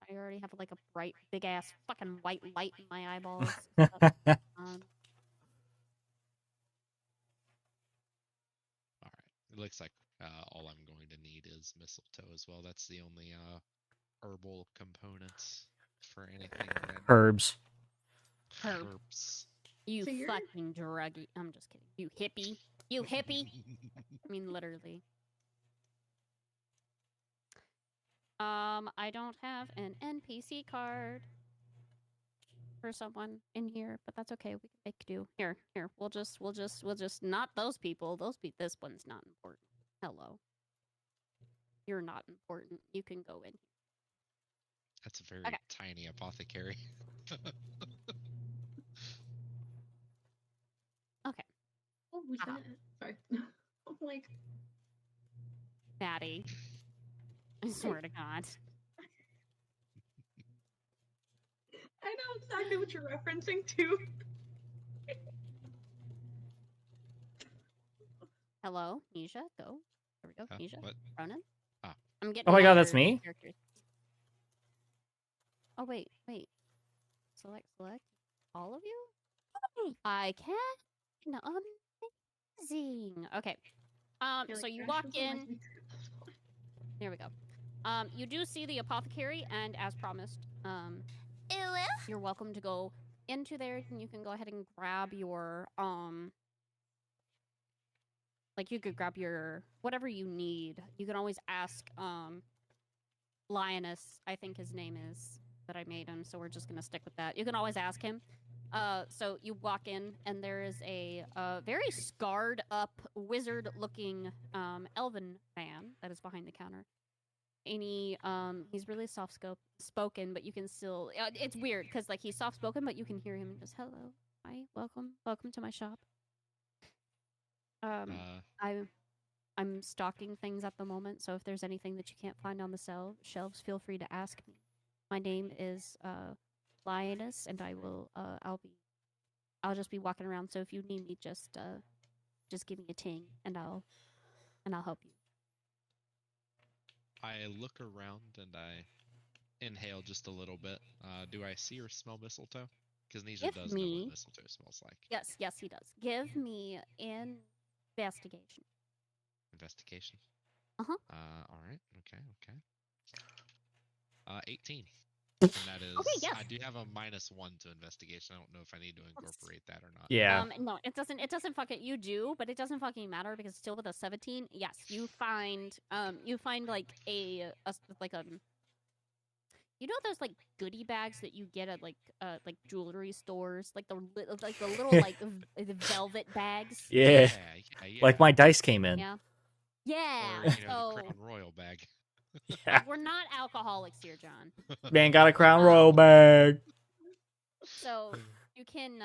I already have like a bright, big ass fucking white light in my eyeballs. All right. It looks like all I'm going to need is mistletoe as well. That's the only herbal components for anything. Herbs. Herbs. You So you're- fucking druggie. I'm just kidding. You hippie. You hippie. I mean, literally. I don't have an NPC card for someone in here, but that's okay. We can make do. Here. We'll just not those people. This one's not important. Hello. You're not important. You can go in. That's a very Okay. tiny apothecary. Okay. Oh, was Uh-huh. that? Sorry. I'm like, Maddie. I swear to God. I know exactly what you're referencing to. Hello, Nisha. Go. There we go. Nisha. What? Ronan. Ah. I'm getting. Oh my all God, that's your me? characters. Oh wait. Select all of you. I can. Amazing. Okay. So you walk in. There we go. You do see the apothecary, and as promised, you're welcome to go into there, and you can go ahead and grab your like you could grab your whatever you need. You can always ask Lioness, I think his name is, that I made him, so we're just gonna stick with that. You can always ask him. So you walk in, and there is a very scarred up, wizard-looking elven man that is behind the counter. And he's really soft-spoken, but you can still. It's weird because like he's soft-spoken, but you can hear him just hello, hi, welcome to my shop. I'm stocking things at the moment, so if there's anything that you can't find on the shelves, feel free to ask me. My name is Lioness, and I'll just be walking around. So if you need me, just give me a ting, and I'll help you. I look around and I inhale just a little bit. Do I see or smell mistletoe? Because Nisha does know what mistletoe smells like. Yes, he does. Give me investigation. Investigation. Uh-huh. All right. Okay. 18. And that is. Okay, yes. I do have a -1 to investigation. I don't know if I need to incorporate that or not. Yeah. No, it doesn't. It doesn't fucking. You do, but it doesn't fucking matter because it's still with a 17. Yes, you find like a you know those like goodie bags that you get at like jewelry stores, like the little like the velvet bags. Yeah. Yeah. Like my dice came in. Yeah. Or, the So Crown Royal bag. Yeah. we're not alcoholics here, John. Man got a Crown Royal bag. So you can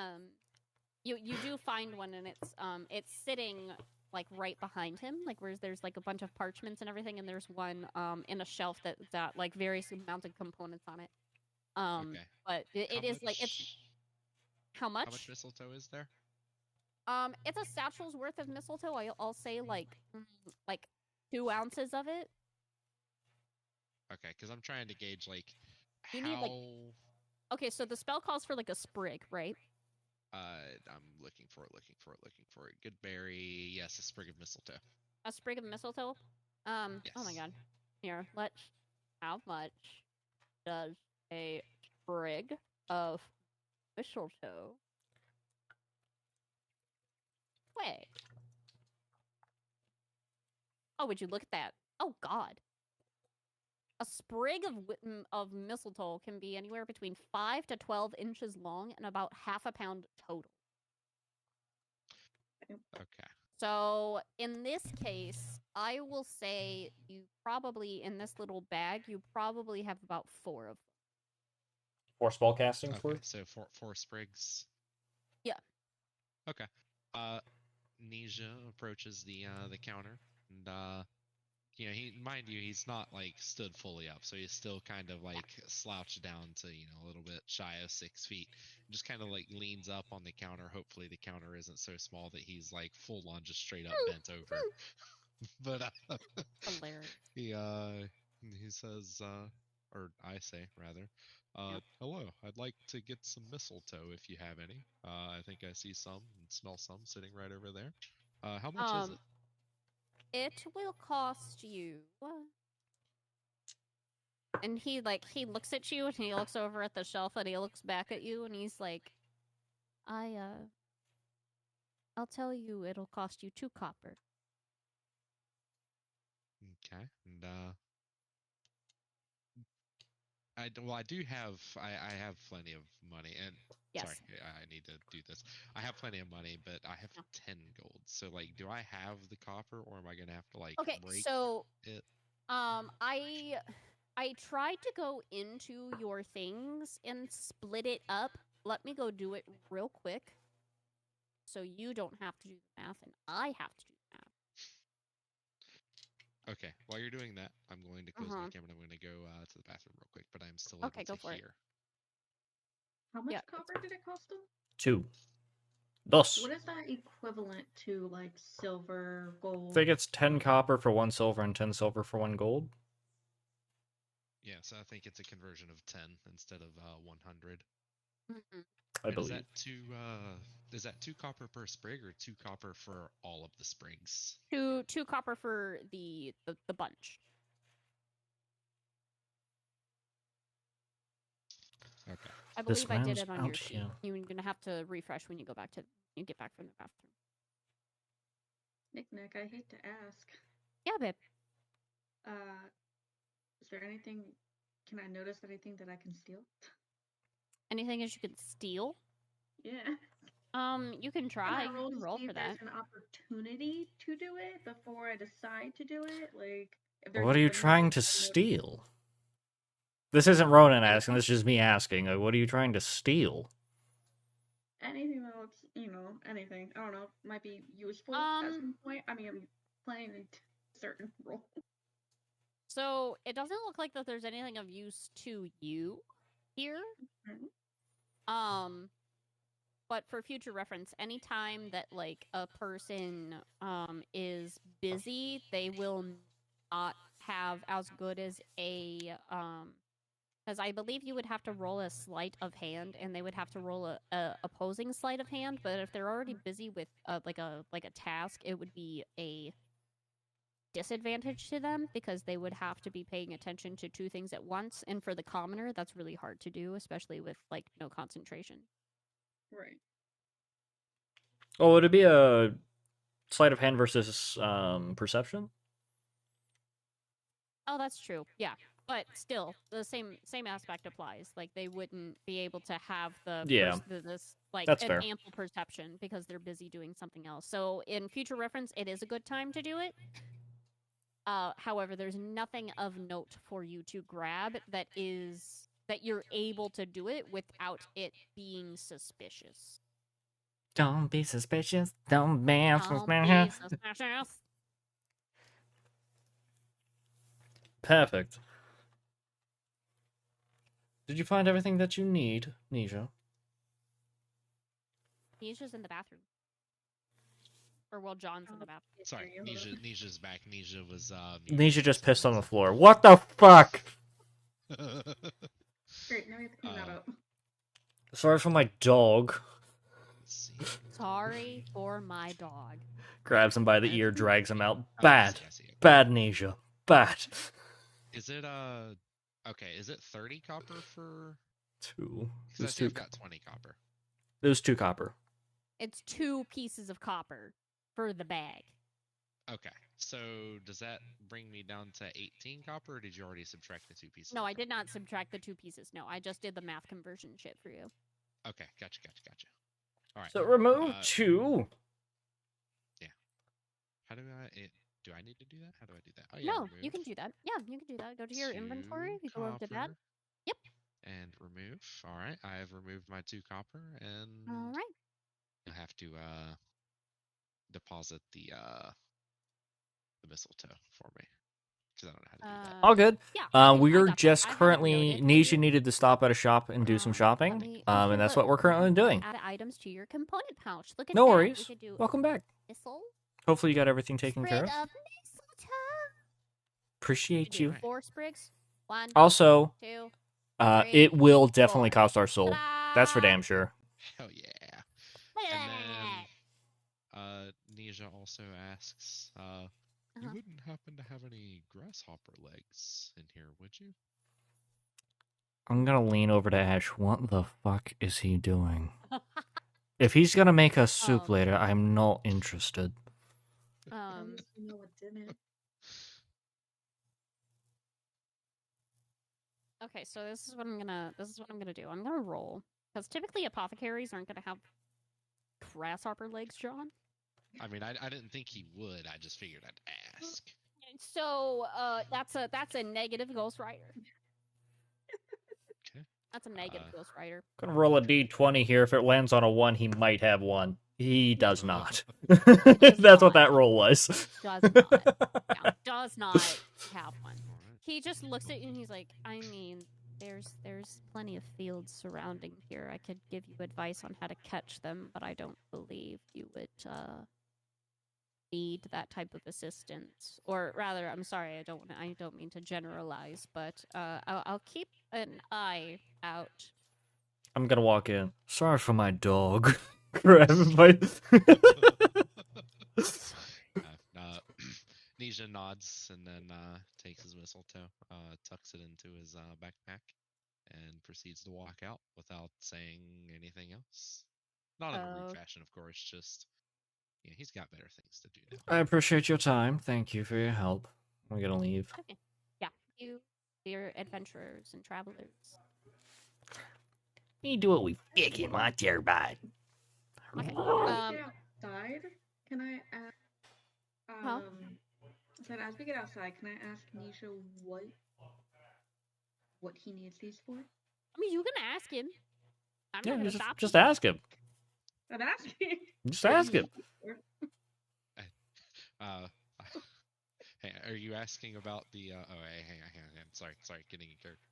you do find one, and it's sitting like right behind him, like where there's like a bunch of parchments and everything, and there's one in a shelf that's got like various mounted components on it. Okay. But it is like it's how much? How much mistletoe is there? It's a satchel's worth of mistletoe. I'll say like 2 ounces of it. Okay, because I'm trying to gauge like You how. need, like- Okay, so the spell calls for like a sprig, right? I'm looking for it. Good berry. Yes, a sprig of mistletoe. A sprig of mistletoe. Oh my Yes. god. Here, how much does a sprig of mistletoe weigh? Oh, would you look at that? Oh god. A sprig of mistletoe can be anywhere between 5 to 12 inches long and about half a pound total. Okay. So in this case, I will say you probably, in this little bag, you probably have about 4 of them. 4 spell castings Okay, worth? so four sprigs. Yeah. Okay. Nisha approaches the counter, and he's not like stood fully up, so he's still kind of like slouched down to a little bit shy of 6 feet. Just kind of like leans up on the counter. Hopefully, the counter isn't so small that he's like full on just straight up bent over. But Hilarious. he says, or I say rather, hello, I'd like to get some mistletoe if you have any. I think I see some and smell some sitting right over there. How much is it? It will cost you. And he looks at you and he looks over at the shelf and he looks back at you and he's like, I'll tell you it'll cost you 2 copper. Okay, and I do have I have plenty of money, and Yes. sorry, I need to do this. I have plenty of money, but I have 10 gold. So like, do I have the copper, or am I gonna have to like Okay, break so it? I tried to go into your things and split it up. Let me go do it real quick, so you don't have to do the math and I have to do the math. Okay, while you're doing that, I'm going to close my Uh-huh. camera and I'm going to go to the bathroom real quick, but I'm still Okay, able go to for it. hear. How much Yeah, copper did it cost them? 2. Thus. What is that equivalent to, like, silver, gold? I think it's 10 copper for 1 silver and 10 silver for 1 gold. Yeah, so I think it's a conversion of 10 instead of 100. Mm-hmm. I And believe. is that 2 copper per sprig or 2 copper for all of the sprigs? 2 copper for the bunch. Okay. I believe I did round's it on your out sheet. here. You're gonna have to refresh when you get back from the bathroom. Nick, I hate to ask. Yeah, babe. Is there anything? Can I notice anything that I can steal? Anything that you can steal? Yeah. You can try. Can I roll You can to roll see for if that. there's an opportunity to do it before I decide to do it? Like, if there's What a are you window trying to I notice- steal? This isn't Ronan asking, this is just me asking. Like, what are you trying to steal? Anything that looks, anything. I don't know. Might be useful at some point. I mean, I'm playing a certain role. So it doesn't look like that there's anything of use to you here. Mhm. But for future reference, anytime that like a person is busy, they will not have as good as a because I believe you would have to roll a sleight of hand, and they would have to roll a opposing sleight of hand. But if they're already busy with like a task, it would be a disadvantage to them because they would have to be paying attention to 2 things at once. And for the commoner, that's really hard to do, especially with like no concentration. Right. Oh, would it be a sleight of hand versus perception? Oh, that's true. Yeah. But still, the same aspect applies. Like they wouldn't be able to have this like That's an fair. ample perception because they're busy doing something else. So in future reference, it is a good time to do it. However, there's nothing of note for you to grab that you're able to do it without it being suspicious. Don't be suspicious. Don't be Don't be suspicious. Perfect. Did you find everything that you need, Nisha? He's just in the bathroom. Or while John's in the bathroom. Sorry, Nisha's back. Nisha was Nisha just pissed on the floor. What the fuck? Great, now we have to clean that up. Sorry for my dog. Let's see. Sorry for my dog. Grabs him by the ear, drags him out. Oh, Bad. I see. Bad Nisha. Bad. Is it okay, is it 30 copper for 2. because I see I've got 20 copper. There's 2 copper. It's 2 pieces of copper for the bag. Okay. So does that bring me down to 18 copper, or did you already subtract the 2 pieces? No, I did not subtract the 2 pieces. No, I just did the math conversion shit for you. Okay, gotcha. All right. So remove 2. How do I need to do that? How do I do that? Oh, yeah, No, remove you can do that. Yeah, you can do that. Go to your 2 inventory. You go over to that. copper Yep. And remove. All right, I have removed my 2 copper, and All right. I have to deposit the mistletoe for me because I don't know how to do that. All good. Yeah. I We're got that. just I have it currently... noted for Nisha you. needed to stop at a shop and do some Let shopping. me And that's what we're look. currently doing. Add items to your component pouch. Look at No that. We worries. could do Welcome back. thistle. Hopefully you got everything taken care Sprig of. of mistletoe. Appreciate Do you. 4 sprigs. 1, Also, 2. it will definitely four. cost our soul. That's for damn sure. Hell yeah. Look at And that. then Nisha also asks, you wouldn't happen to have any grasshopper legs in here, would you? I'm gonna lean over to Ash. What the fuck is he doing? If he's gonna make us soup later, I'm not interested. At least you know what's in it. Okay, so this is what I'm gonna do. I'm gonna roll because typically apothecaries aren't gonna have grasshopper legs, John. I mean, I didn't think he would. I just figured I'd ask. So that's a negative Ghost Rider. Okay. That's a negative Ghost Rider. Gonna roll a d20 here. If it lands on a 1, he might have 1. He does not. does That's not. what that roll was. Does not. Yeah, does not have one. All right. He just looks at you and he's like, I mean, there's plenty of fields surrounding here. I could give you advice on how to catch them, but I don't believe you would need that type of assistance. Or rather, I'm sorry, I don't mean to generalize, but I'll keep an eye out. I'm gonna walk in. Sorry for my dog. Grab him by... Nisha nods and then takes his mistletoe, tucks it into his backpack, and proceeds to walk out without saying anything else. Not in a rude fashion, of course, just he's got better things to do now. I appreciate your time. Thank you for your help. I'm gonna leave. Okay. Yeah, you're adventurers and travelers. We do what we fucking want there, bud. Okay. Outside, can I ask? Huh? I said, as we get outside, can I ask Nisha what he needs these for? I mean, you can ask him. I'm not Yeah, gonna stop just you. ask him. I'm asking. Just ask him. Hey, are you asking about the? Hang on. Sorry, getting in character.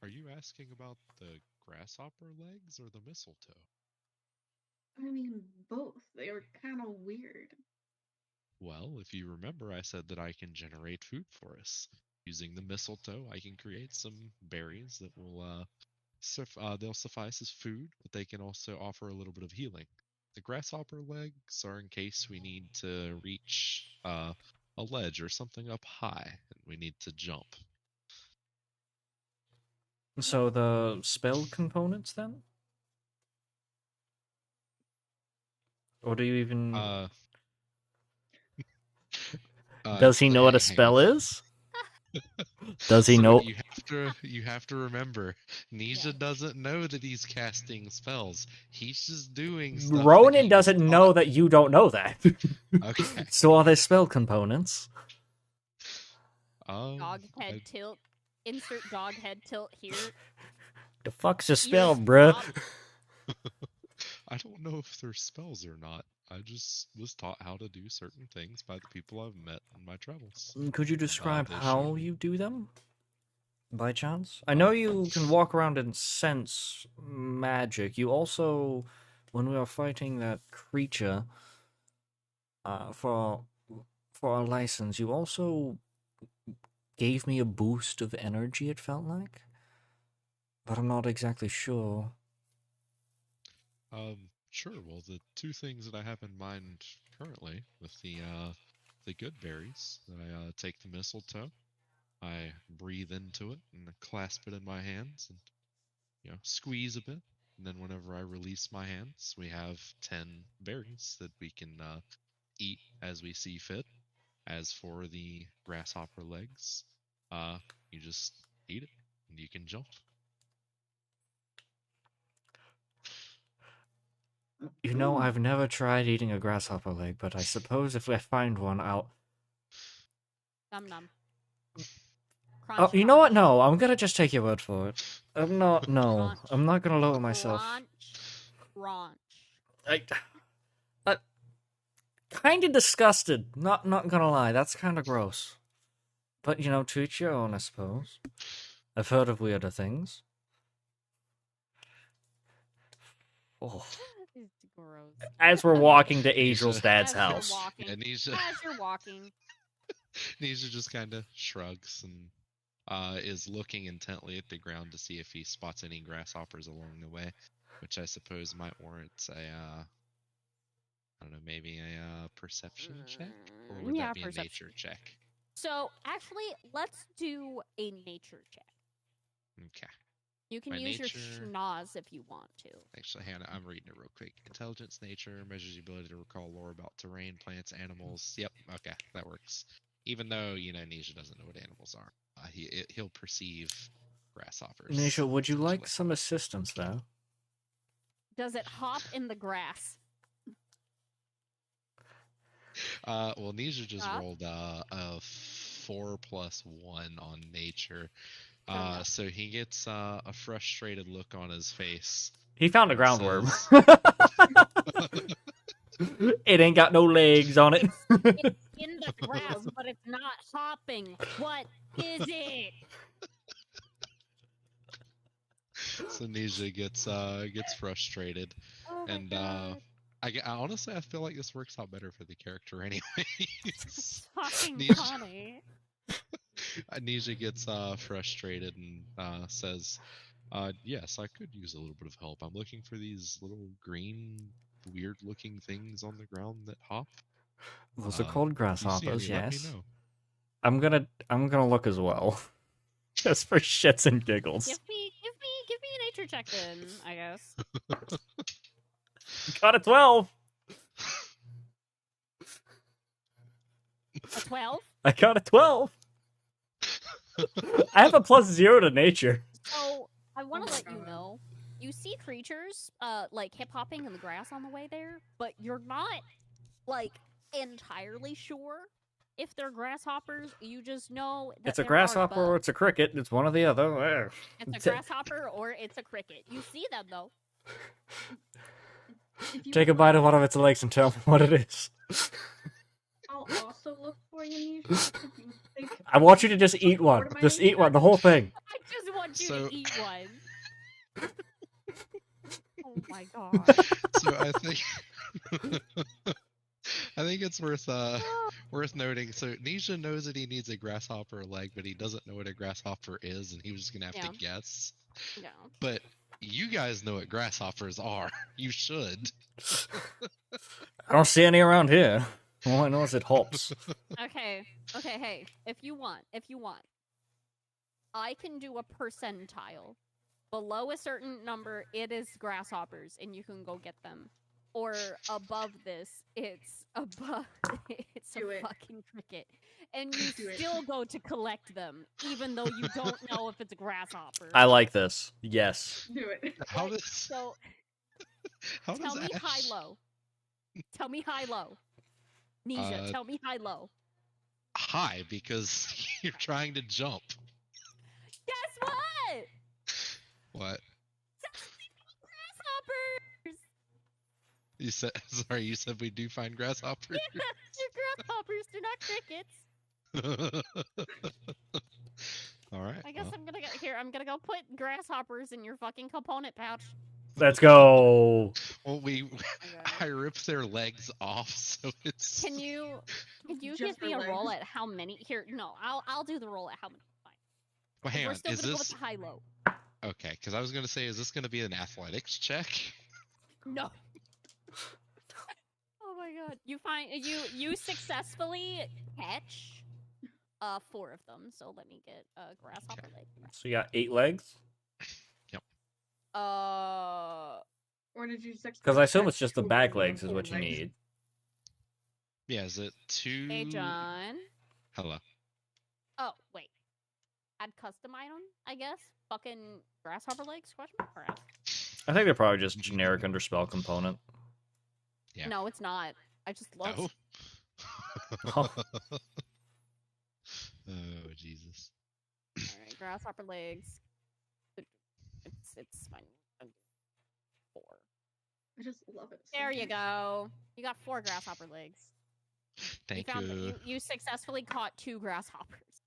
Are you asking about the grasshopper legs or the mistletoe? I mean, both. They were kind of weird. Well, if you remember, I said that I can generate food for us. Using the mistletoe, I can create some berries that will they'll suffice as food, but they can also offer a little bit of healing. The grasshopper legs are in case we need to reach a ledge or something up high, and we need to jump. So the spell components then? Or do you even... Does he know what a spell is? Does he know? You have to remember, Nisha doesn't know that he's casting spells. He's just doing stuff. Ronan doesn't know that you don't know that. Okay. So are there spell components? Dog head tilt. Insert dog head tilt here. The fuck's a spell, bruh? I don't know if they're spells or not. I just was taught how to do certain things by the people I've met in my travels. Could you describe They how showed me. you do them? By chance? I know you can walk around and sense magic. You also, when we were fighting that creature, For our license, you also gave me a boost of energy, it felt like. But I'm not exactly sure. Sure. Well, the two things that I have in mind currently with the good berries, I take the mistletoe, I breathe into it and clasp it in my hands, and squeeze a bit. And then whenever I release my hands, we have 10 berries that we can eat as we see fit. As for the grasshopper legs, you just eat it and you can jump. You know, I've never tried eating a grasshopper leg, but I suppose if I find one, I'll... Num num. Oh, Crunch, you know what? crunch. No, I'm gonna just take your word for it. No, Crunch. I'm not gonna lower myself. Crunch. I kind of disgusted. Not gonna lie, that's kind of gross. But to each your own, I suppose. I've heard of weirder things. Oh. It's gross. As we're walking to Nisha. Angel's dad's As you're house. walking. Yeah, Nisha, As you're walking. Nisha just kind of shrugs and is looking intently at the ground to see if he spots any grasshoppers along the way, which I suppose might warrant I don't know, maybe a perception check, or would Yeah, that be a perception. nature check? So actually, let's do a nature check. Okay. You can By use nature- your schnoz if you want to. Actually, Hannah, I'm reading it real quick. Intelligence, nature, measures the ability to recall lore about terrain, plants, animals. Yep, okay, that works. Even though, Nisha doesn't know what animals are. He'll perceive grasshoppers. Nisha, would you like essentially. some assistance, though? Does it hop in the grass? Well, Nisha just Huh? rolled a 4 + 1 on nature. no. So he gets a frustrated look on his face. He found a and groundworm. says- It ain't got no legs on it. It's in the grass, but it's not hopping. What is it? So Nisha gets frustrated, Oh my and God. I honestly I feel like this works out better for the character anyways. Fucking Nisha- funny. Nisha gets frustrated and says, "Yes, I could use a little bit of help. I'm looking for these little green, weird-looking things on the ground that hop. Those are called If you see grasshoppers, any, let me yes. know." I'm gonna look as well. Just for shits and giggles. Give me a nature check then, I guess. Got a 12. A 12? I got a 12. I have a +0 to nature. So I want to Oh let my you God. know, you see creatures like hip hopping in the grass on the way there, but you're not like entirely sure if they're grasshoppers. You just know that It's a there are grasshopper or bugs. it's a cricket. It's one or the other. It's a grasshopper or it's a cricket. You see them though. If you Take a would bite of like, one of its legs and tell me what it is. I'll also look for you, Nisha. If you think I want you to just eat one. What am I Just eating? eat one, the whole thing. I just want you So- to eat one. Oh my God. So I think I think it's worth noting. So Nisha knows that he needs a grasshopper leg, but he doesn't know what a grasshopper is, and he was just gonna have Yeah. to guess. Yeah. But you guys know what grasshoppers are. You should. I don't see any around here. All I know is it hops. Okay. Hey, if you want, I can do a percentile. Below a certain number, it is grasshoppers, and you can go get them. Or above this, it's it's Do a it. fucking cricket, and you Do it. still go to collect them, even though you don't know if it's a grasshopper. I like this. Yes. do it. How Like, does so how tell does me Ash... high low. Tell me high low. Nisha, tell me high low. High because you're trying to jump. Guess what? What? Grasshoppers! You said you said we do find grasshoppers. They're grasshoppers, they're not crickets. All right. I guess well, I'm gonna go put grasshoppers in your fucking component pouch. Let's go. Well, Okay. I ripped their legs off, so it's. Can you Just give me for a roll legs. at how many? Here, no, I'll do the roll at how many. Fine. Well, hang We're on. still Is gonna go this with the high-low. okay? Because I was gonna say, is this gonna be an athletics check? No. Oh my god! You successfully catch 4 of them. So let me get a grasshopper leg. So you got 8 legs? Or did you successfully Because I assume catch it's just the 2 of back them legs is with what you 4 legs? need. Yeah. Is it 2? Hey, John. Hello. Oh wait, add custom item. I guess. Fucking grasshopper legs? Question mark? Or add- I think they're probably just generic under spell component. Yeah. No, it's not. I just love. No. Oh. Oh Jesus. All right, grasshopper legs. It's fine. 4. I just love it. so There you much. go. You got 4 grasshopper legs. Thank you found you. that you successfully caught 2 grasshoppers.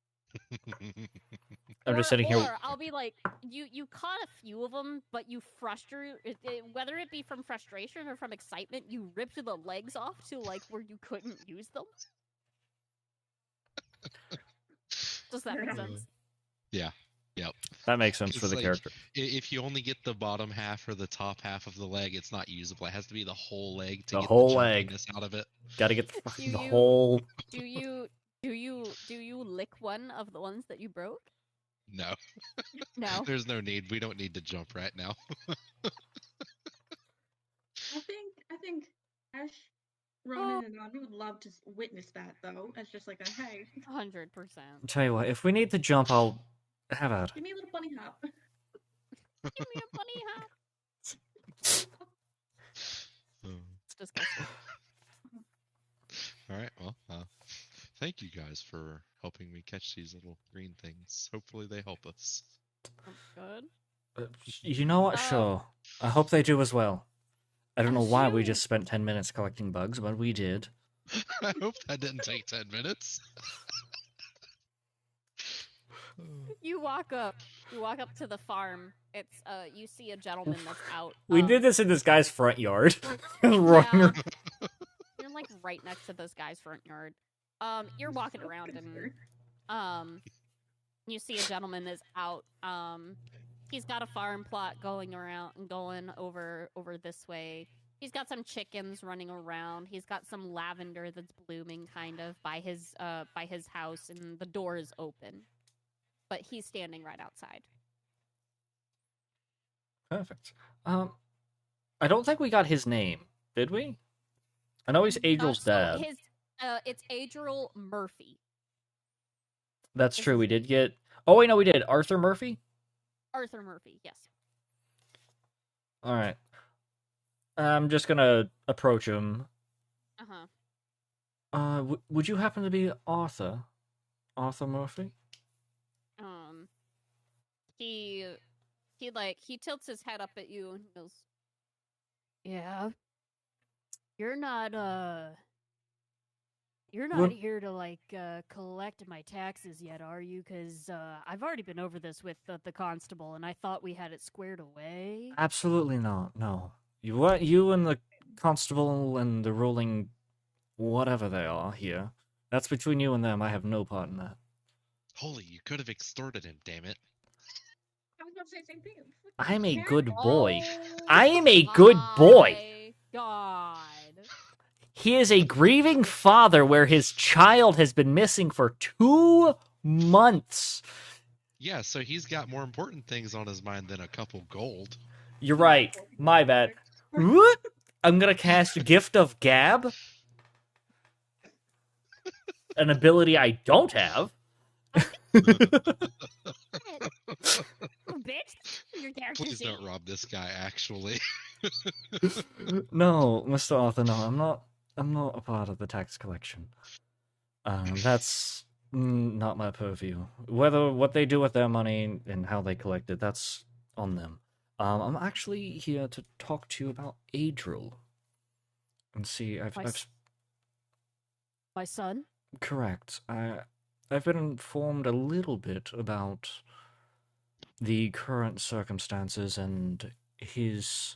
I'm just sitting here. Or I'll be like, you caught a few of them, but you whether it be from frustration or from excitement, you ripped the legs off to like where you couldn't use them. Does that make sense? Yeah. Yep. That makes sense for It's the like, character. If you only get the bottom half or the top half of the leg, it's not usable. It has to be the whole leg to The get whole the leg. jumpiness out of it. Gotta get Do the you- whole. Do you lick one of the ones that you broke? No. No. There's no need. We don't need to jump right now. I think Ash, Ronan, and Nani would love to witness that though. As just like a hey, 100%. Tell you what, if we need to jump, I'll have at it. give me a little bunny hop. Give me a bunny hop. It's disgusting. All right. Well, thank you guys for helping me catch these little green things. Hopefully they help us. Good. You know what? Oh. Sure. I hope they do as well. I don't know I'm why we sure. just spent 10 minutes collecting bugs, but we did. I hope that didn't take 10 minutes. You walk up to the farm. It's you see a gentleman that's out. We did this in this guy's front yard. Running Yeah. around. You're like right next to this guy's front yard. You're walking So around concerned. and you see a gentleman that's out. He's got a farm plot going over this way. He's got some chickens running around. He's got some lavender that's blooming kind of by his house, and the door is open. But he's standing right outside. Perfect. I don't think we got his name, did we? I know he's Adriel's dad. It's Adriel Murphy. That's this true. is- We did get. Oh wait, no, we did. Arthur Murphy. Arthur Murphy, yes. All right. I'm just gonna approach him. Would you happen to be Arthur? Arthur Murphy? He tilts his head up at you and goes, "Yeah, you're not What- here to collect my taxes yet, are you? Because I've already been over this with the constable, and I thought we had it squared away." Absolutely not. No. You and the constable and the ruling, whatever they are here. That's between you and them. I have no part in that. Holy, you could have extorted him, damn it. I was about to say the same thing. I'm a Karen, good boy. Oh I am a good boy. my God. He is a grieving father where his child has been missing for 2 months. Yeah, so he's got more important things on his mind than a couple gold. You're right. My bad. Whoop. I'm gonna cast Gift of Gab. An ability I don't have. Oh, bitch. Your character's Please don't rob this guy, actually. No, Mr. Arthur, no, I'm not a part of the tax collection. That's not my purview. What they do with their money and how they collect it, that's on them. I'm actually here to talk to you about Adriel. And see, My son? correct. I've been informed a little bit about the current circumstances and his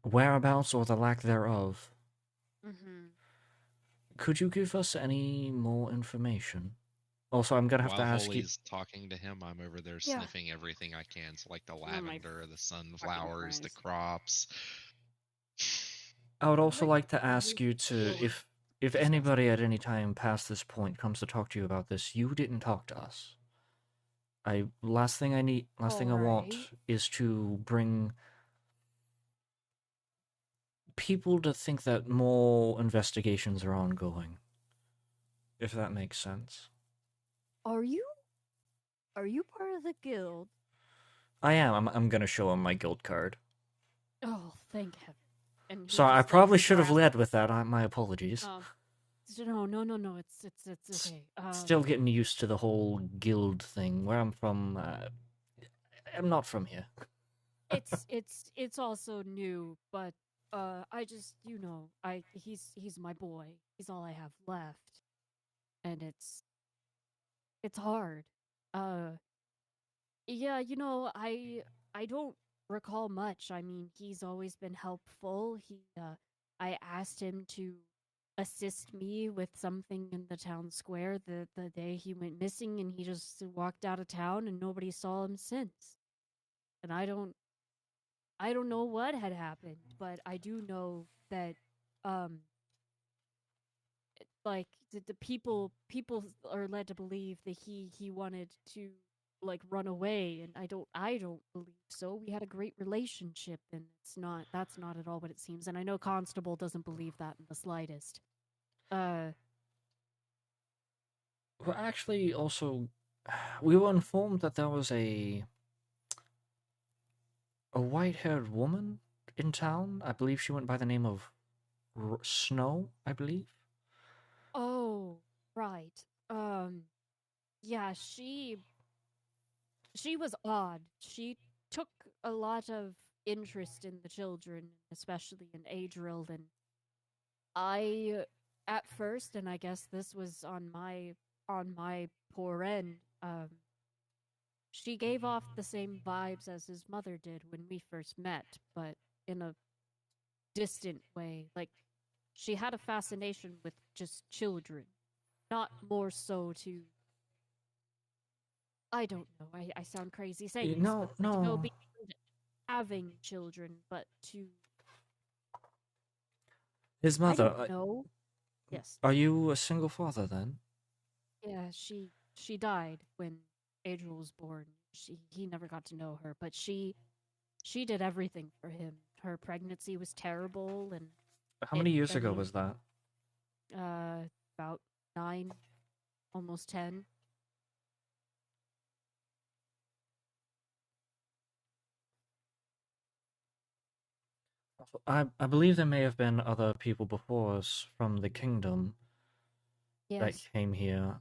whereabouts or the lack thereof. Mm-hmm. Could you give us any more information? Also, I'm gonna have to While ask you. Holy's talking to him, I'm over there Yeah. sniffing everything I can. So like the my lavender, the sunflowers, the Christ. crops. I would also What like to are ask you to, you- if anybody at any time past this point comes to talk to you about this, you didn't talk to us. Last thing I want Alright. is to bring people to think that more investigations are ongoing. If that makes sense. Are you part of the guild? I am. I'm gonna show him my guild card. Oh, thank heaven. And he So I just, probably like, should have grabs- led with that. My apologies. No. It's okay. Still getting used to the whole guild thing. Where I'm from, I'm not from here. it's also new, but I just he's my boy. He's all I have left, and it's hard. Uh, yeah, I don't recall much. I mean, he's always been helpful. I asked him to assist me with something in the town square the day he went missing, and he just walked out of town, and nobody saw him since. And I don't know what had happened, but I do know that, um, like the people are led to believe that he wanted to like run away, and I don't believe so. We had a great relationship, and that's not at all what it seems. And I know Constable doesn't believe that in the slightest. Uh, Well, actually, also, we were informed that there was a white-haired woman in town. I believe she went by the name of Snow, I believe. oh, right. Yeah, she was odd. She took a lot of interest in the children, especially in Adriel, and I at first, and I guess this was on my poor end, she gave off the same vibes as his mother did when we first met, but in a distant way. Like she had a fascination with just children, not more so to I don't know. I sound crazy saying this, No, but like, to go no. beyond having children, but to His I mother. don't know. Yes. Are you a single father then? Yeah, she died when Adriel was born. He never got to know her, but she did everything for him. Her pregnancy was terrible, and How many years I ago mean, was that? about 9, almost 10. I believe there may have been other people before us from the kingdom that Yes. came here.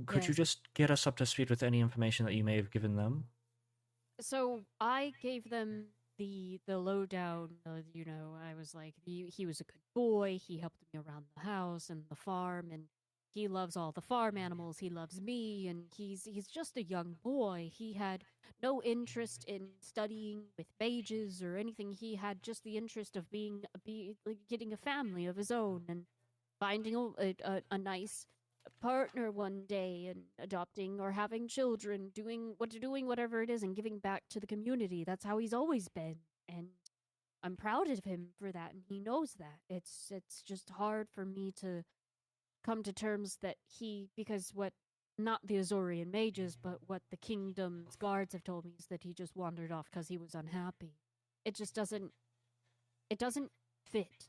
Could you Yes. just get us up to speed with any information that you may have given them? So I gave them the lowdown. I was like, he was a good boy. He helped me around the house and the farm, and he loves all the farm animals. He loves me, and he's just a young boy. He had no interest in studying with mages or anything. He had just the interest of like, getting a family of his own and finding a nice partner one day and adopting or having children, doing whatever it is and giving back to the community. That's how he's always been, and I'm proud of him for that, and he knows that. It's just hard for me to come to terms that because what not the Azorian mages, but what the kingdom's guards have told me is that he just wandered off because he was unhappy. It just doesn't fit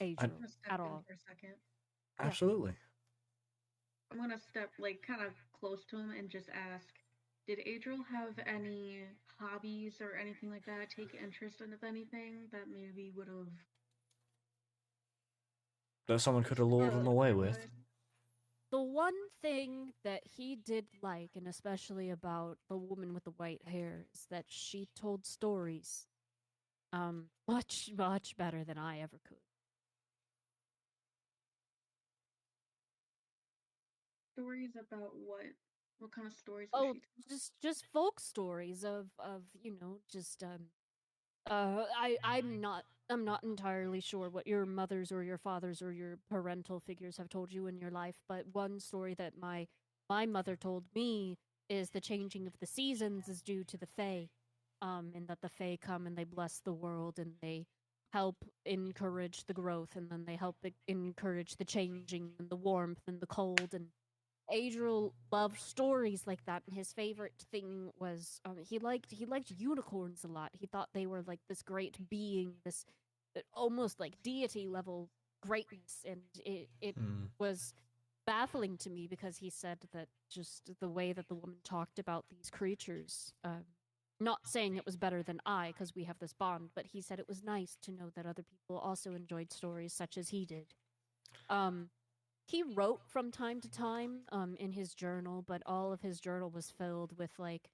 Adriel I'm gonna step at in all. for a second. Yeah. Absolutely. I'm gonna step like kind of close to him and just ask, did Adriel have any hobbies or anything like that? Take interest in anything that maybe would have That someone could have lured him away with. otherwise? The one thing that he did like, and especially about the woman with the white hair, is that she told stories. Much, much better than I ever could. Stories about what? What kind of stories was Oh, she just folk stories of just I'm not entirely sure what your mothers or your fathers or your parental figures have told you in your life, but one story that my mother told me is the changing of the seasons is due to the Fae, and that the Fae come and they bless the world and they help encourage the growth, and then they help encourage the changing and the warmth and the cold. And Adriel loved stories like that, and his favorite thing was he liked unicorns a lot. He thought they were like this great being, this almost like deity level greatness, and it was baffling to me because he said that just the way that the woman talked about these creatures, not saying it was better than I because we have this bond, but he said it was nice to know that other people also enjoyed stories such as he did. He wrote from time to time in his journal, but all of his journal was filled with like,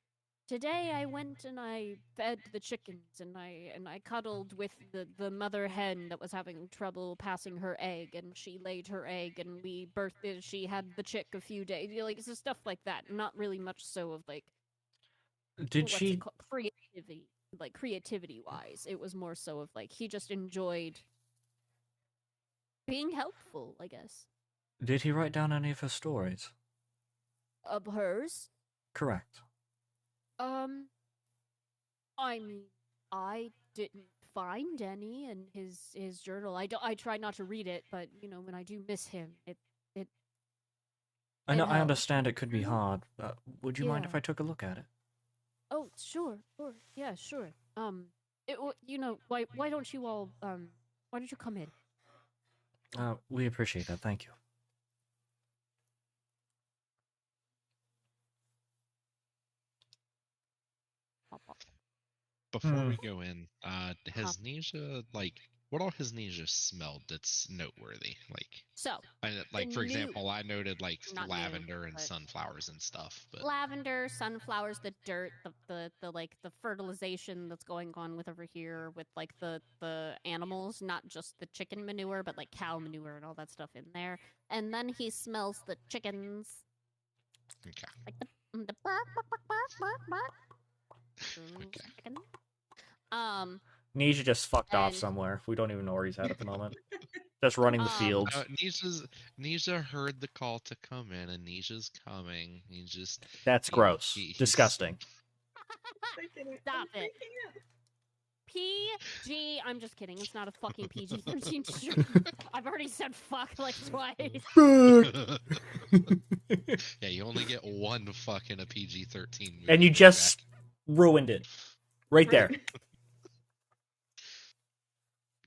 today I went and I fed the chickens and I cuddled with the mother hen that was having trouble passing her egg, and she laid her egg and we birthed it. She had the chick a few days, like it's just stuff like that. Not really much so of like Did what's she it called? Creativity wise. It was more so of like he just enjoyed being helpful, I guess. did he write down any of her stories? Of hers. Correct. I mean, I didn't find any in his journal. I try not to read it, but you know, when I do miss him, it I know. I helps. understand it could be hard. Would you mind Yeah. if I took a look at it? Oh, sure, yeah, sure. You know, why don't you all why don't you come in? We appreciate that. Thank you. Before we go in, has Nisha what all has Nisha smelled that's noteworthy? So, For new- example, I noted not new, lavender and but- sunflowers and stuff. But lavender, sunflowers, the dirt, the like the fertilization that's going on with over here with like the animals, not just the chicken manure, but like cow manure and all that stuff in there. And then he smells the chickens. okay, Like the bark, bark, bark, bark, bark, bark. okay. Chicken. Nisha just fucked off And- somewhere. We don't even know where he's at the moment. Just running the fields. Nisha heard the call to come in, and Nisha's coming. That's gross. he's- Disgusting. Stop it. PG. I'm just kidding. It's not a fucking PG-13 show. I've already said fuck like twice. Yeah, you only get one fuck in a PG-13 movie. And you just ruined it. Right there.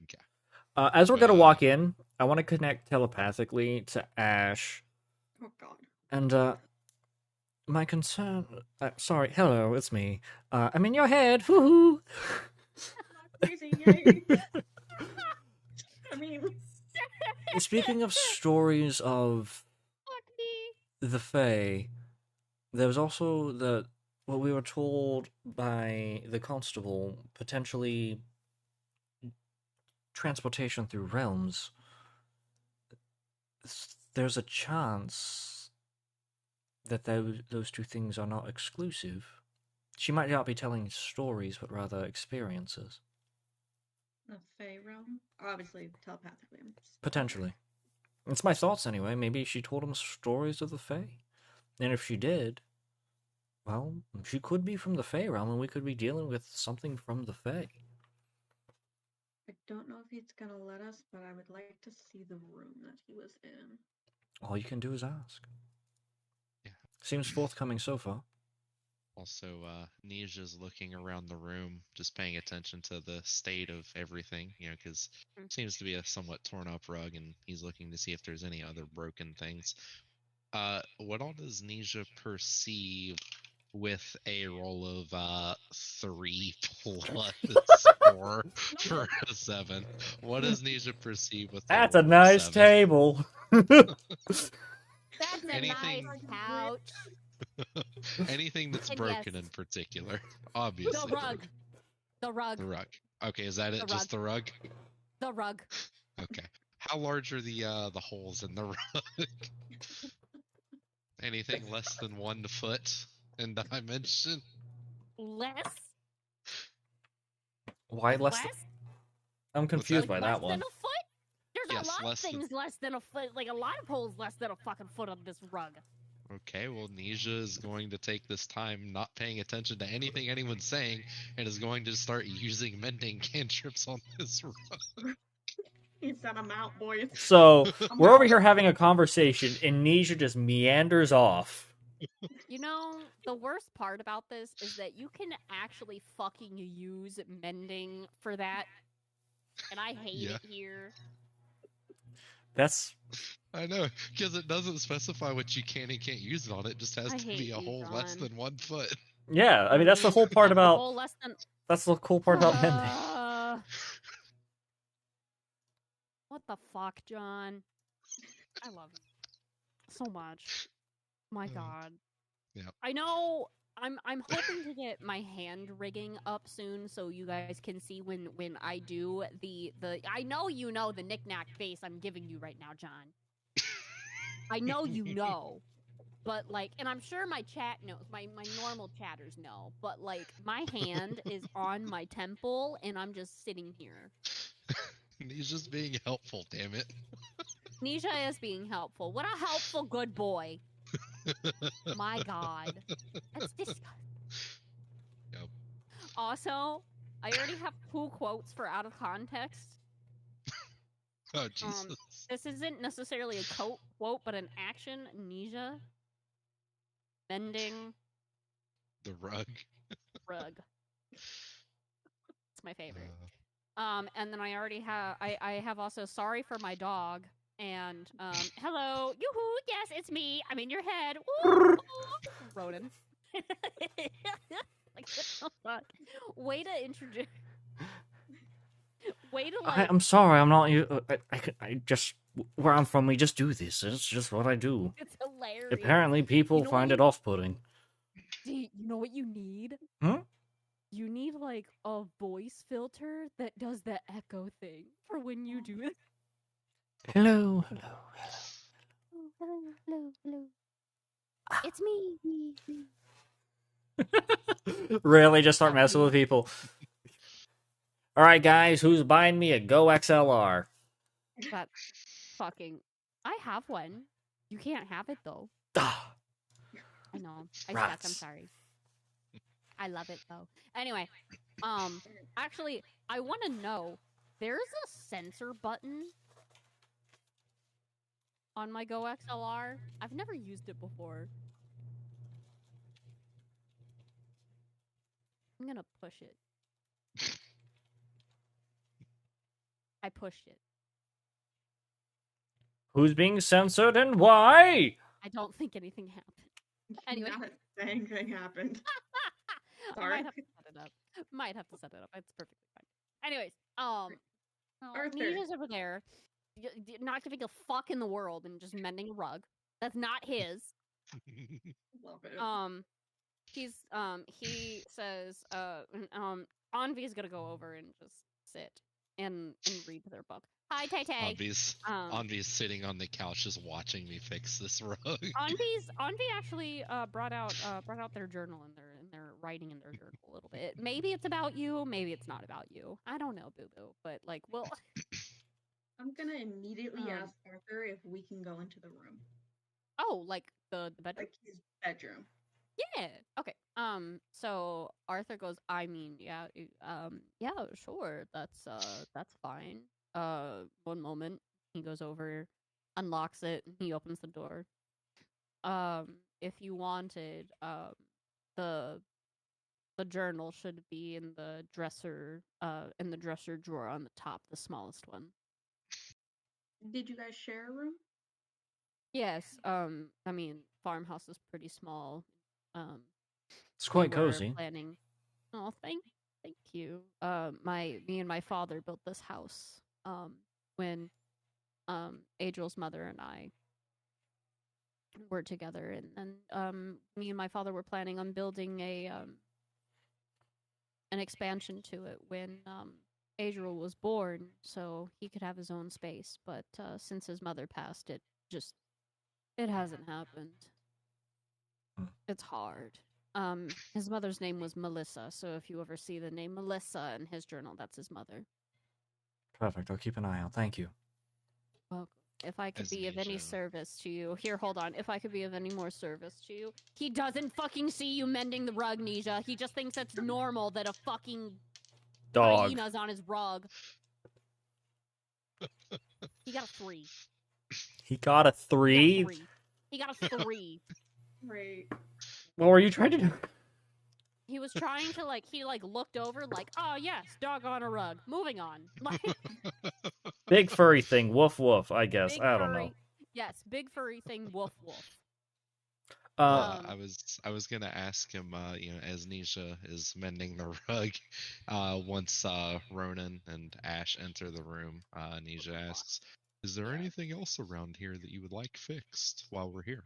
Okay. As we're going to walk in, I want to connect telepathically to Ash. Oh god. And, my concern... sorry, hello, it's me. I'm in your head. Woohoo! Crazy, yay. I mean, Speaking of stories of Fuck me. the Fae, there was also what we were told by the constable, potentially transportation through realms. There's a chance that those two things are not exclusive. She might not be telling stories, but rather experiences. the Fae realm? Obviously, telepathically. Potentially. It's my thoughts anyway. Maybe she told him stories of the Fae. And if she did, well, she could be from the Fae realm, and we could be dealing with something from the Fae. I don't know if he's gonna let us, but I would like to see the room that he was in. All you can do is ask. Yeah. Seems forthcoming so far. Also, Nisha's looking around the room, just paying attention to the state of everything, because it seems to be a somewhat torn up rug, and he's looking to see if there's any other broken things. What all does Nisha perceive with a roll of 3 plus 4 for a 7? What does Nisha perceive with That's a roll of nice 7? table. That's a Anything- nice couch. Anything that's And broken yes. in particular, obviously. The rug. The rug. The rug. Okay, is that it? The Just the rug? The rug. Okay. How large are the holes in the rug? Anything less than 1 foot in dimension? Less. Why less? Less? I'm confused Like by less that than one. a foot? There's Yes, a lot of less than- things less than a foot. Like a lot of holes less than a fucking foot on this rug. Okay, well, Nisha is going to take this time not paying attention to anything anyone's saying and is going to start using mending cantrips on this rug. He said, "I'm out, boys." So I'm we're over out. here having a conversation, and Nisha just meanders off. You know, the worst part about this is that you can actually fucking use mending for that. And I hate Yeah. it here. That's I know, because it doesn't specify what you can and can't use it on. It just has I to hate be a you, hole less John. than 1 foot. yeah. I mean, that's the whole part That's a about. hole less than. That's the cool part about mending. What the fuck, John? I love you so much. My God. Yep. I know. I'm hoping to get my hand rigging up soon so you guys can see when I do the I know you know the knick-knack face I'm giving you right now, John. I know you know. But like, and I'm sure my chat knows, my normal chatters know, but like my hand is on my temple and I'm just sitting here. He's just being helpful, damn it. Nisha is being helpful. What a helpful good boy. My God. That's disgusting. Yep. Also, I already have 2 quotes for out of context. Oh, Jesus. This isn't necessarily a quote, but an action. Nisha mending The rug. rug. It's my favorite. And then I already have I have also sorry for my dog and hello, yoo-hoo, yes, it's me. I'm in your head. Woo! Ronan. Like what the fuck? Way to introduce. Way to like. I'm sorry. I'm not. I just where I'm from, we just do this. It's just what I do. It's hilarious. Apparently, people You know find what it off-putting. You know what you need? Hmm? You need like a voice filter that does the echo thing for when you do it. Hello, hello, Hello. It's me. hello. Really, just start That would messing be- with people. All right, guys, who's buying me a Go XLR? That fucking. I have one. You can't have it though. Ah, I know. I suck. I'm rats. sorry. I love it though. Anyway, actually, I want to know. There's a sensor button on my Go XLR. I've never used it before. I'm gonna push it. I pushed it. Who's being censored and why? I don't think anything happened. Anyway. Not a dang thing happened. I Sorry. might have to set it up. Might have to set it up. It's perfectly fine. Anyways, Arthur. Nisha's over there, not giving a fuck in the world and just mending a rug. That's not his. Love it. He says, Anvi's gonna go over and just sit and read their book. Hi, Tay Tay. Anvi's sitting on the couch just watching me fix this rug. Anvi actually brought out their journal and they're writing in their journal a little bit. Maybe it's about you, maybe it's not about you. I don't know, Boo Boo, but like, well, I'm gonna immediately ask Arthur if we can go into the room, oh, like the bedroom. like his bedroom. Yeah. Okay. So Arthur goes, I mean, yeah, yeah, sure. That's fine. 1 moment. He goes over, unlocks it, and he opens the door. If you wanted, the journal should be in the dresser drawer on the top, the smallest one. Did you guys share a room? Yes. I mean, farmhouse is pretty small. It's quite we were cozy. Planning. Oh, thank you. Me and my father built this house. When, Adriel's mother and I were together, and me and my father were planning on building an expansion to it when Adriel was born, so he could have his own space. But since his mother passed, it hasn't happened. Hmm. It's hard. His mother's name was Melissa, so if you ever see the name Melissa in his journal, that's his mother. Perfect. I'll keep an eye out. Thank you. Well, if I could As be of any Nisha. service to you. Here, hold on. If I could be of any more service to you. He doesn't fucking see you mending the rug, Nisha. He just thinks it's normal that a fucking Dog. hyena's on his rug. He got a 3. He got a 3? He got a 3. Right. What were you trying to do? He was trying to, he looked over, oh, yes, dog on a rug. Moving on. Big furry thing. Woof woof, I guess. Big I don't know. furry- Yes, big furry thing, woof woof. I was gonna ask him, as Nisha is mending the rug, once Ronan and Ash enter the room, Nisha asks, "Is there anything else around here that you would like fixed while we're here?"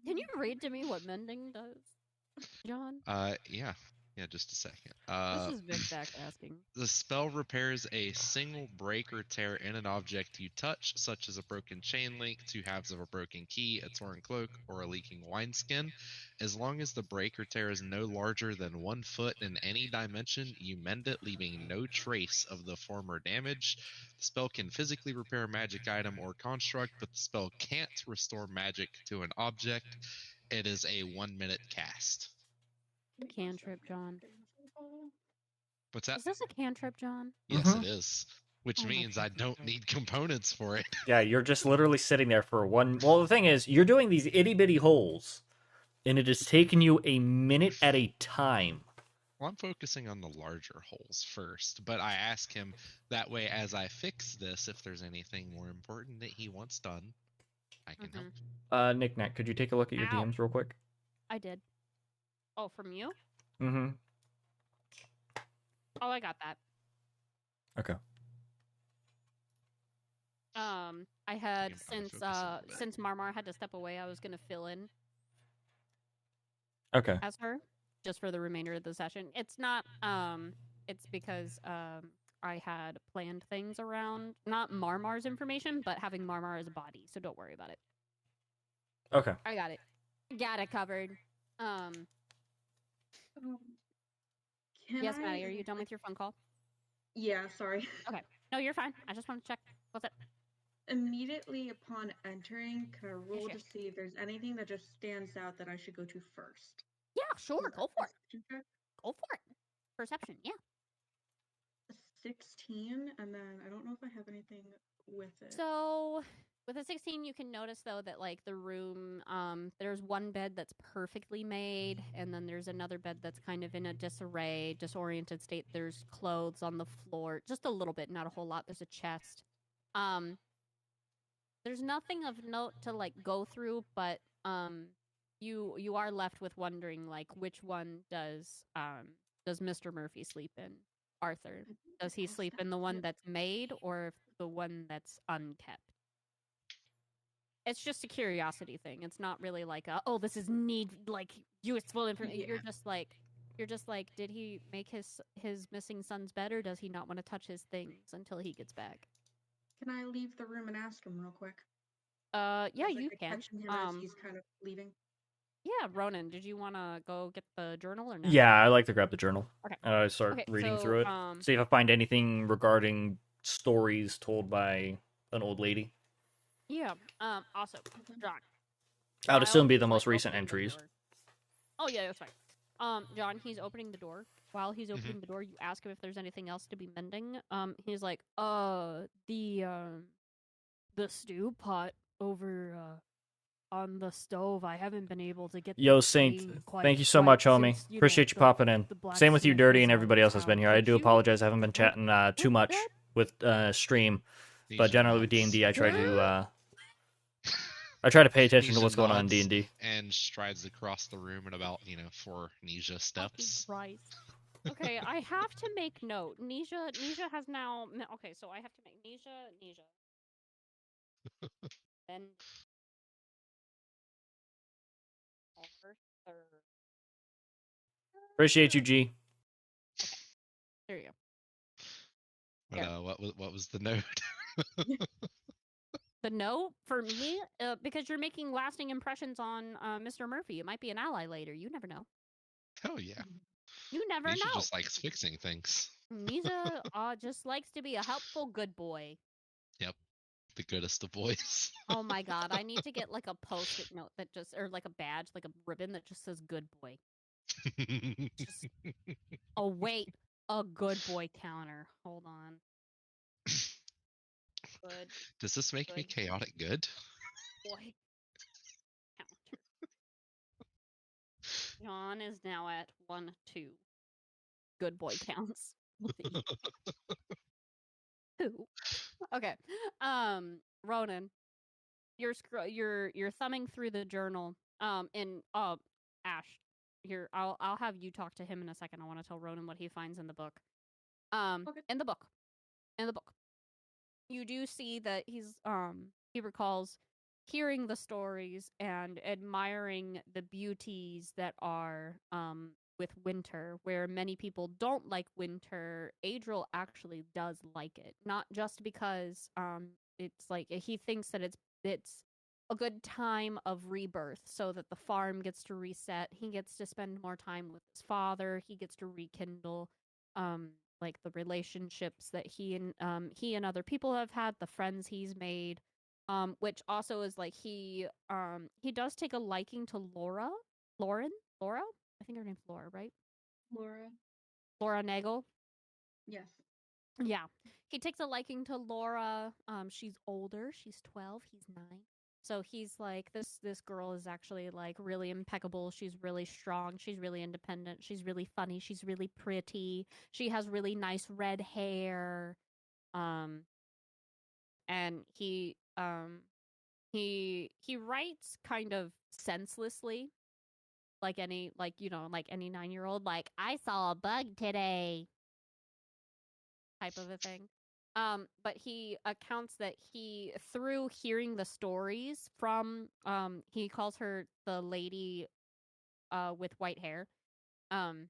Can you read to me what mending does, John? Yeah, just a second. This is Vic back asking. The spell repairs a single break or tear in an object you touch, such as a broken chain link, 2 halves of a broken key, a torn cloak, or a leaking wineskin. As long as the break or tear is no larger than 1 foot in any dimension, you mend it, leaving no trace of the former damage. The spell can physically repair a magic item or construct, but the spell can't restore magic to an object. It is a 1-minute cast. Cantrip, John. What's that? Is this a cantrip, John? Yes, it is. Which Oh my means I fucking don't God. need components for it. Yeah, you're just literally sitting there for one. Well, the thing is, you're doing these itty bitty holes, and it has taken you a minute at a time. Well, I'm focusing on the larger holes first, but I ask him that way as I fix this, if there's anything more important that he wants done, I can help. Nick Nack, could you take a look at your Ow. DMs real quick? I did. Oh, from you? Mm-hmm. Oh, I got that. Okay. I had can probably focus a little bit. since Marmar had to step away, I was gonna fill in Okay. as her just for the remainder of the session. It's not it's because I had planned things around not Marmar's information, but having Marmar as a body, so don't worry about it. Okay. I got it. Got it covered. Yes, Maddie, are you done with your phone call? Yeah, sorry. No, you're fine. I just want to check. What's up? Immediately upon entering, can I roll Sure. to see if there's anything that just stands out that I should go to first? Yeah, sure. Is that Go for it. perception check? Go for it. Perception, yeah. A 16, and then I don't know if I have anything with it. So with a 16, you can notice though that the room, there's one bed that's perfectly made, and then there's another bed that's kind of in a disarray, disoriented state. There's clothes on the floor, just a little bit, not a whole lot. There's a chest. There's nothing of note to go through, but you are left with wondering which one does Mr. Murphy sleep in? Arthur, does he sleep in the one that's made or the one that's unkept? It's just a curiosity thing. It's not really this is useful information. Yeah. You're just like, did he make his missing son's bed, or does he not want to touch his things until he gets back? Can I leave the room and ask him real quick? Yeah, As I you could can. catch him as he's kind of leaving. Yeah, Ronan, did you want to go get the journal or no? Yeah, I like to grab the journal. Okay. Start reading so, through it. See if I find anything regarding stories told by an old lady. Yeah. Also, John. I would assume be the While most he's recent opening the entries. door- Oh yeah, that's fine. John, he's opening the door. While he's opening the door, you ask him if there's anything else to be mending. He's like, the stew pot over on the stove. I haven't been able to get. Yo, the Saint, flame quite thank you so right much, homie. since, Appreciate you the- popping in. the Same with you, blacksmith Dirty, was and out everybody of else that's been town. here. I Could do you- apologize. I haven't been chatting too much that? with stream, but Nisha generally with nods. D&D, I try to I try to pay attention to Nisha what's going on in nods D&D. and strides across the room at about 4 Nisha steps. Fucking Christ. Okay, I have to make note. Nisha has now. Okay, so I have to make Nisha. Then Arthur. Appreciate you, G. There you go. But Yeah. what was the note? a no for me because you're making lasting impressions on Mr. Murphy. It might be an ally later. You never know. Hell yeah. You never Misha know. just likes fixing things. Misha just likes to be a helpful good boy. Yep. The goodest of boys. Oh my god, I need to get like a post-it note that just, or like a badge, like a ribbon that just says good boy. Just, oh wait, a good boy counter. Hold on. Good Does this make me Good. chaotic good? boy counter. John is now at 1, 2. Good boy counts. Two. Okay. Ronan, you're thumbing through the journal. And Ash, here I'll have you talk to him in a second. I want to tell Ronan what he finds in the book. Okay. In the book, you do see that he recalls hearing the stories and admiring the beauties that are with winter, where many people don't like winter. Adriel actually does like it, not just because it's like he thinks that it's a good time of rebirth, so that the farm gets to reset. He gets to spend more time with his father. He gets to rekindle like the relationships that he and other people have had, the friends he's made, which also is like he does take a liking to Laura. I think her name's Laura, right? Laura Nagel. Yes. Yeah, he takes a liking to Laura. She's older, she's 12, he's 9. So he's like, this girl is actually like really impeccable. She's really strong. She's really independent. She's really funny. She's really pretty. She has really nice red hair. And he writes kind of senselessly, like any, like, you know, like any 9-year-old, like, I saw a bug today, type of a thing. But he accounts that he, through hearing the stories from, he calls her the lady with white hair. The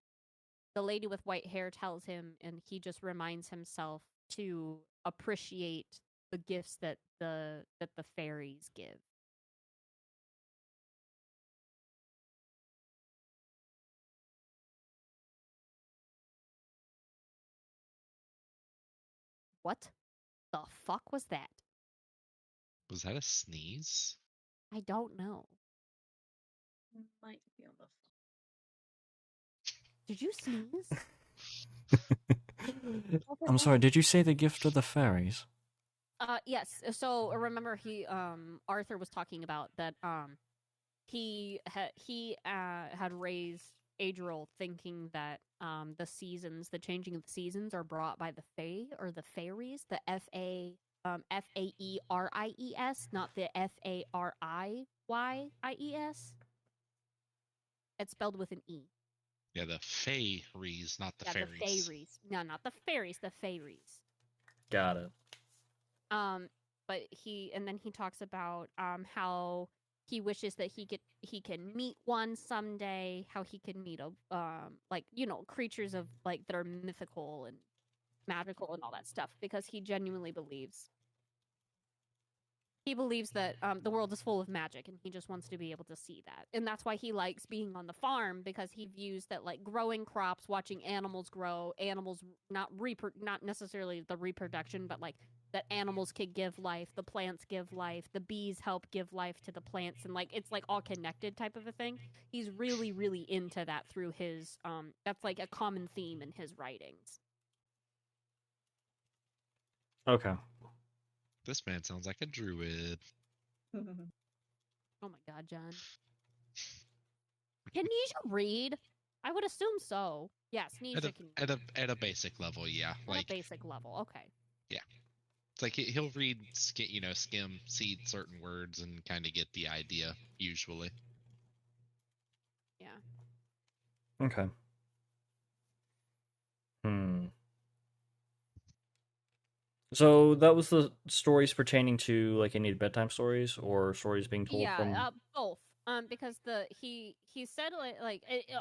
lady with white hair tells him, and he just reminds himself to appreciate the gifts that the fairies give. What the fuck was that? Was that a sneeze? I don't know. Might be on the phone. Did you sneeze? I'm sorry, did you say the gift of the fairies? Yes. So remember, Arthur was talking about that. He had raised Adriel thinking that the changing of the seasons are brought by the Fae or the fairies, the Faeries, not the Fariyies. It's spelled with an E. Yeah, the fairies, not the Yeah, fairies. the fairies. No, not the fairies, the fairies. Got it. But he talks about how he wishes that he can meet one someday, how he can meet like, you know, creatures of like that are mythical and magical and all that stuff, because he genuinely believes that the world is full of magic, and he just wants to be able to see that. And that's why he likes being on the farm, because he views that like growing crops, watching animals grow, animals not necessarily the reproduction, but like that animals could give life, the plants give life, the bees help give life to the plants, and like it's like all connected type of a thing. He's really, really into that through his that's like a common theme in his writings. Okay. This man sounds like a druid. Oh my god, John. Can Nisha read? I would assume so. Yes, Nisha can read. At a basic level, yeah. At a basic level, okay. Yeah. It's like he'll read, skim, see certain words, and kind of get the idea, usually. Yeah. Okay. So that was the stories pertaining to like any bedtime stories or stories being told from. Both. Because he said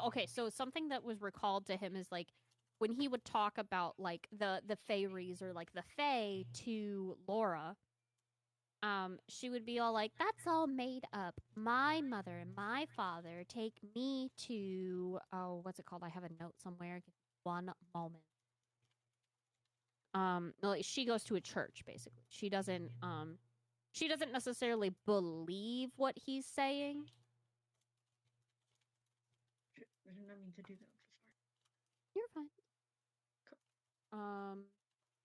okay, so something that was recalled to him is like when he would talk about like the fairies or like the fae to Laura, she would be all like, "That's all made up. My mother and my father take me to what's it called? I have a note somewhere. Give me one moment. Like, she goes to a church basically. She doesn't necessarily believe what he's saying. I did not mean to do that. You're fine.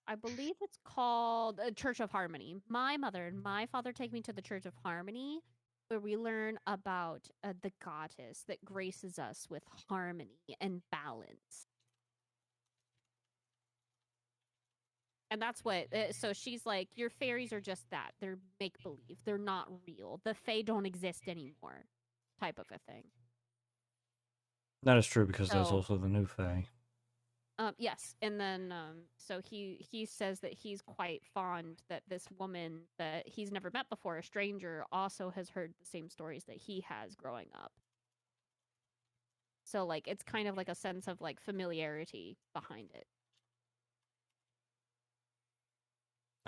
I believe it's called Church of Harmony. My mother and my father take me to the Church of Harmony, where we learn about the goddess that graces us with harmony and balance. And that's what. So she's like, your fairies are just that. They're make believe. They're not real. The fae don't exist anymore, type of a thing. That is true because there's So- also the new Fae. Yes, and then so he says that he's quite fond that this woman that he's never met before, a stranger, also has heard the same stories that he has growing up. So like it's kind of like a sense of like familiarity behind it.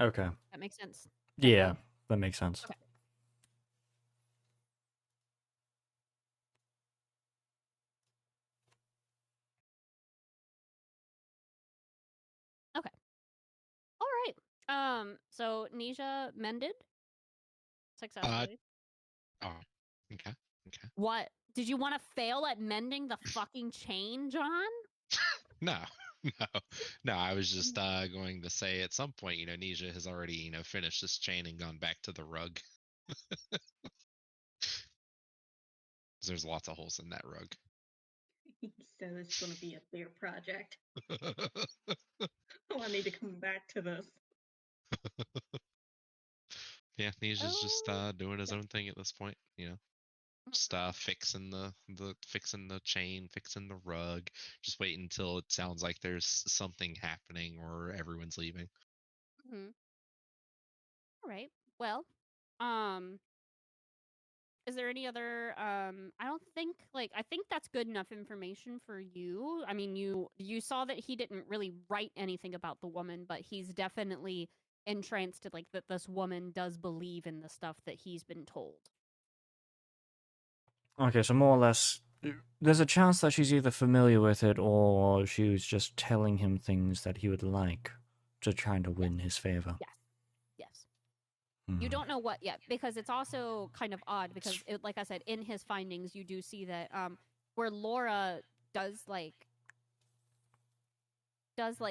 Okay. That makes sense. Yeah, that makes sense. Okay. All right. So Nisha mended successfully. Oh, okay. Okay. What? Did you want to fail at mending the fucking chain, John? No, no, no. I was just going to say at some point, Nisha has already, finished this chain and gone back to the rug. 'Cause there's lots of holes in that rug. So it's going to be a fair project. Oh, I need to come back to this. Yeah, Nisha's just doing his yeah. own thing at this point, just fixing the chain, fixing the rug, just waiting until it sounds like there's something happening or everyone's leaving. Mm-hmm. All right. Well, is there any other I don't think I think that's good enough information for you. I mean, you saw that he didn't really write anything about the woman, but he's definitely entranced like that this woman does believe in the stuff that he's been told. Okay, so more or less, there's a chance that she's either familiar with it or she was just telling him things that he would like to try to win his favor. Yes. Hmm. You don't know what yet because it's also kind of odd because like I said, in his findings you do see that where Laura does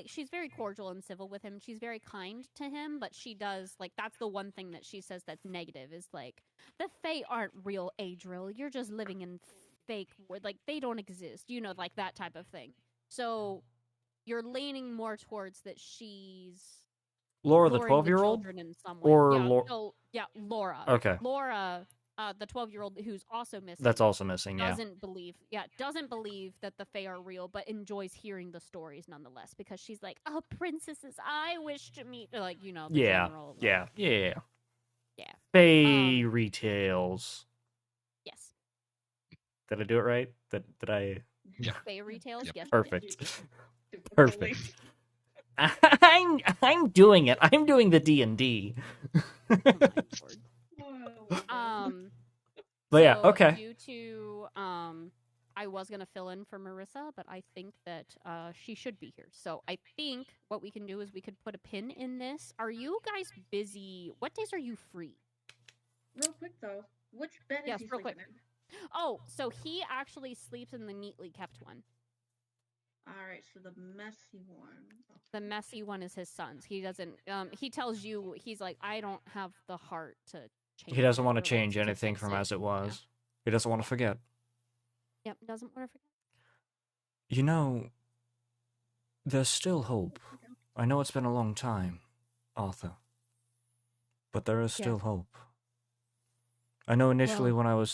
she's very cordial and civil with him. She's very kind to him, but she does that's the one thing that she says that's negative is the Fae aren't real, Adriel. You're just living in fake they don't exist. Like that type of thing. So you're leaning more towards that she's Laura, the luring 12-year-old? children in some way. Or Laura. Okay. Laura, the 12-year-old who's also missing. That's also missing, yeah. Doesn't believe that the Fae are real, but enjoys hearing the stories nonetheless because she's like, oh, princesses, I wish to meet, the Yeah, general. yeah. Yeah. Fairy tales. Yes. Did I do it right? Did I? Yeah. Fairy tales. Yep. Yes. Perfect. Perfect. I'm doing it. I'm doing the D&D. Oh my lord. Whoa. But yeah, So okay. Due to I was gonna fill in for Marissa, but I think that she should be here. So I think what we can do is we could put a pin in this. Are you guys busy? What days are you free? Real quick though, which bed Yes, is he real sleeping quick. in? Oh, so he actually sleeps in the neatly kept one. All right, so the messy one. The messy one is his son's. He doesn't. He tells you he's like, I don't have the heart to change. He doesn't it want or, to change to anything fix from it. as it was. He doesn't want to forget. Yep, doesn't want to forget. You know, there's still hope. I know it's been a long time, Arthur. But there is still Yes. hope. I know initially Well-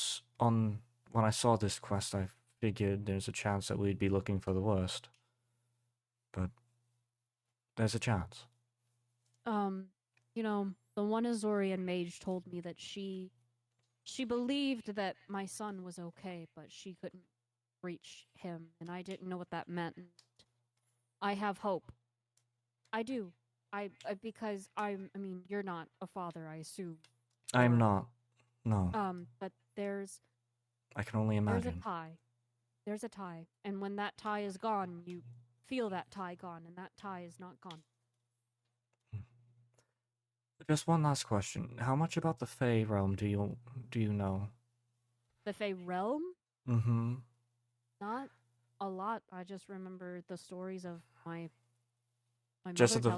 when I saw this quest, I figured there's a chance that we'd be looking for the worst. But there's a chance. The one Azorian mage told me that she believed that my son was okay, but she couldn't reach him, and I didn't know what that meant. And I have hope. I do. because I mean, you're not a father, I assume. I'm Or, not. No. But there's I can only a imagine. tie. There's a tie, and when that tie is gone, you feel that tie gone, and that tie is not gone. Just one last question. How much about the Fey realm do you know? The Fey realm? Mm-hmm. Not a lot. I just remember the stories of my Just mother of the-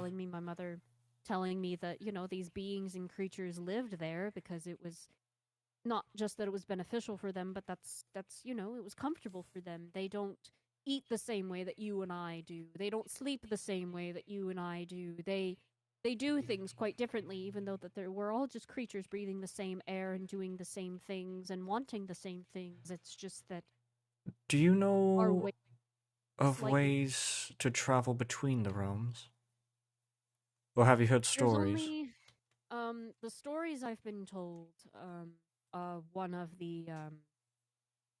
telling me, that, these beings and creatures lived there because it was not just that it was beneficial for them, but that's it was comfortable for them. They don't eat the same way that you and I do. They don't sleep the same way that you and I do. They do things quite differently, even though that we're all just creatures breathing the same air and doing the same things and wanting the same things. It's just that Do you our know way of slightly- ways to travel between the realms? Or have you heard There's stories? only the stories I've been told. One of the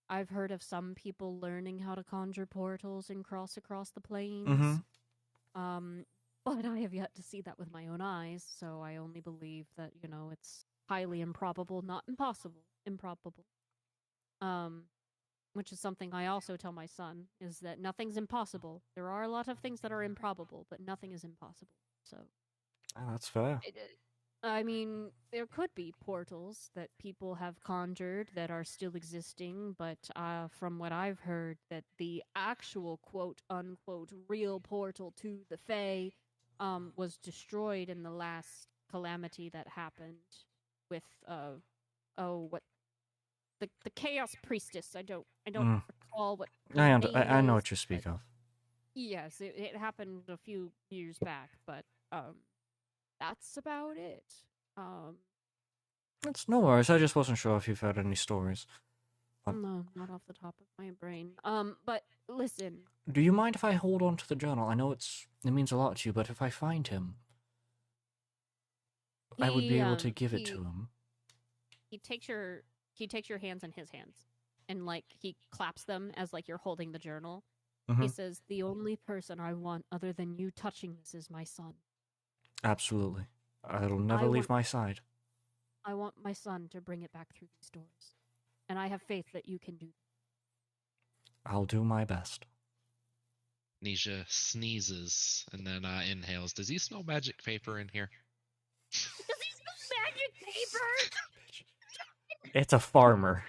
I've heard of some people learning how to conjure portals and cross across the plains. Mm-hmm. But I have yet to see that with my own eyes, so I only believe that, it's highly improbable, not impossible, improbable. Which is something I also tell my son, is that nothing's impossible. There are a lot of things that are improbable, but nothing is impossible. So, Oh, that's fair. I mean, there could be portals that people have conjured that are still existing, but from what I've heard, that the actual quote-unquote real portal to the Fae was destroyed in the last calamity that happened with, the Chaos Priestess. I don't recall what the I name know is, what you speak of. Yes, it happened a few years back, but that's about it. It's no worries. I just wasn't sure if you've heard any stories. No, not off the top of my brain. But listen, Do you mind if I hold on to the journal? I know it means a lot to you, but if I find him, I would be able to give it to him. he takes your hands in his hands, and he claps them as you're holding the journal. He Mhm. says, "The only person I want other than you touching this is my son. Absolutely. I'll never I leave want- my side. I want my son to bring it back through these doors, and I have faith that you can do that." I'll do my best. Nisha sneezes and then inhales. Does he smell magic paper in here? Does he smell magic paper? It's a farmer.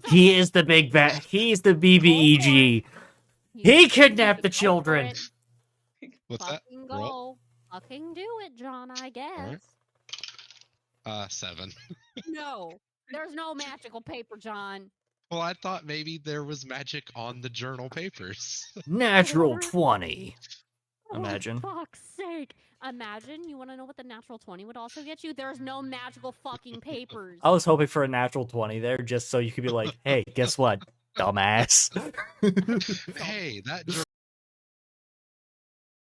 He is the big bat. He's the BBEG. He kidnapped the children. What's that? Fucking Roll? go. Fucking do it, John, I guess. Alright. 7. No. There's no magical paper, John. Well, I thought maybe there was magic on the journal papers. Natural 20. Oh, Imagine. for fuck's sake. Imagine. You want to know what the natural 20 would also get you? There's no magical fucking papers. I was hoping for a natural 20 there just so you could be like, hey, guess what, dumbass? Hey, that journal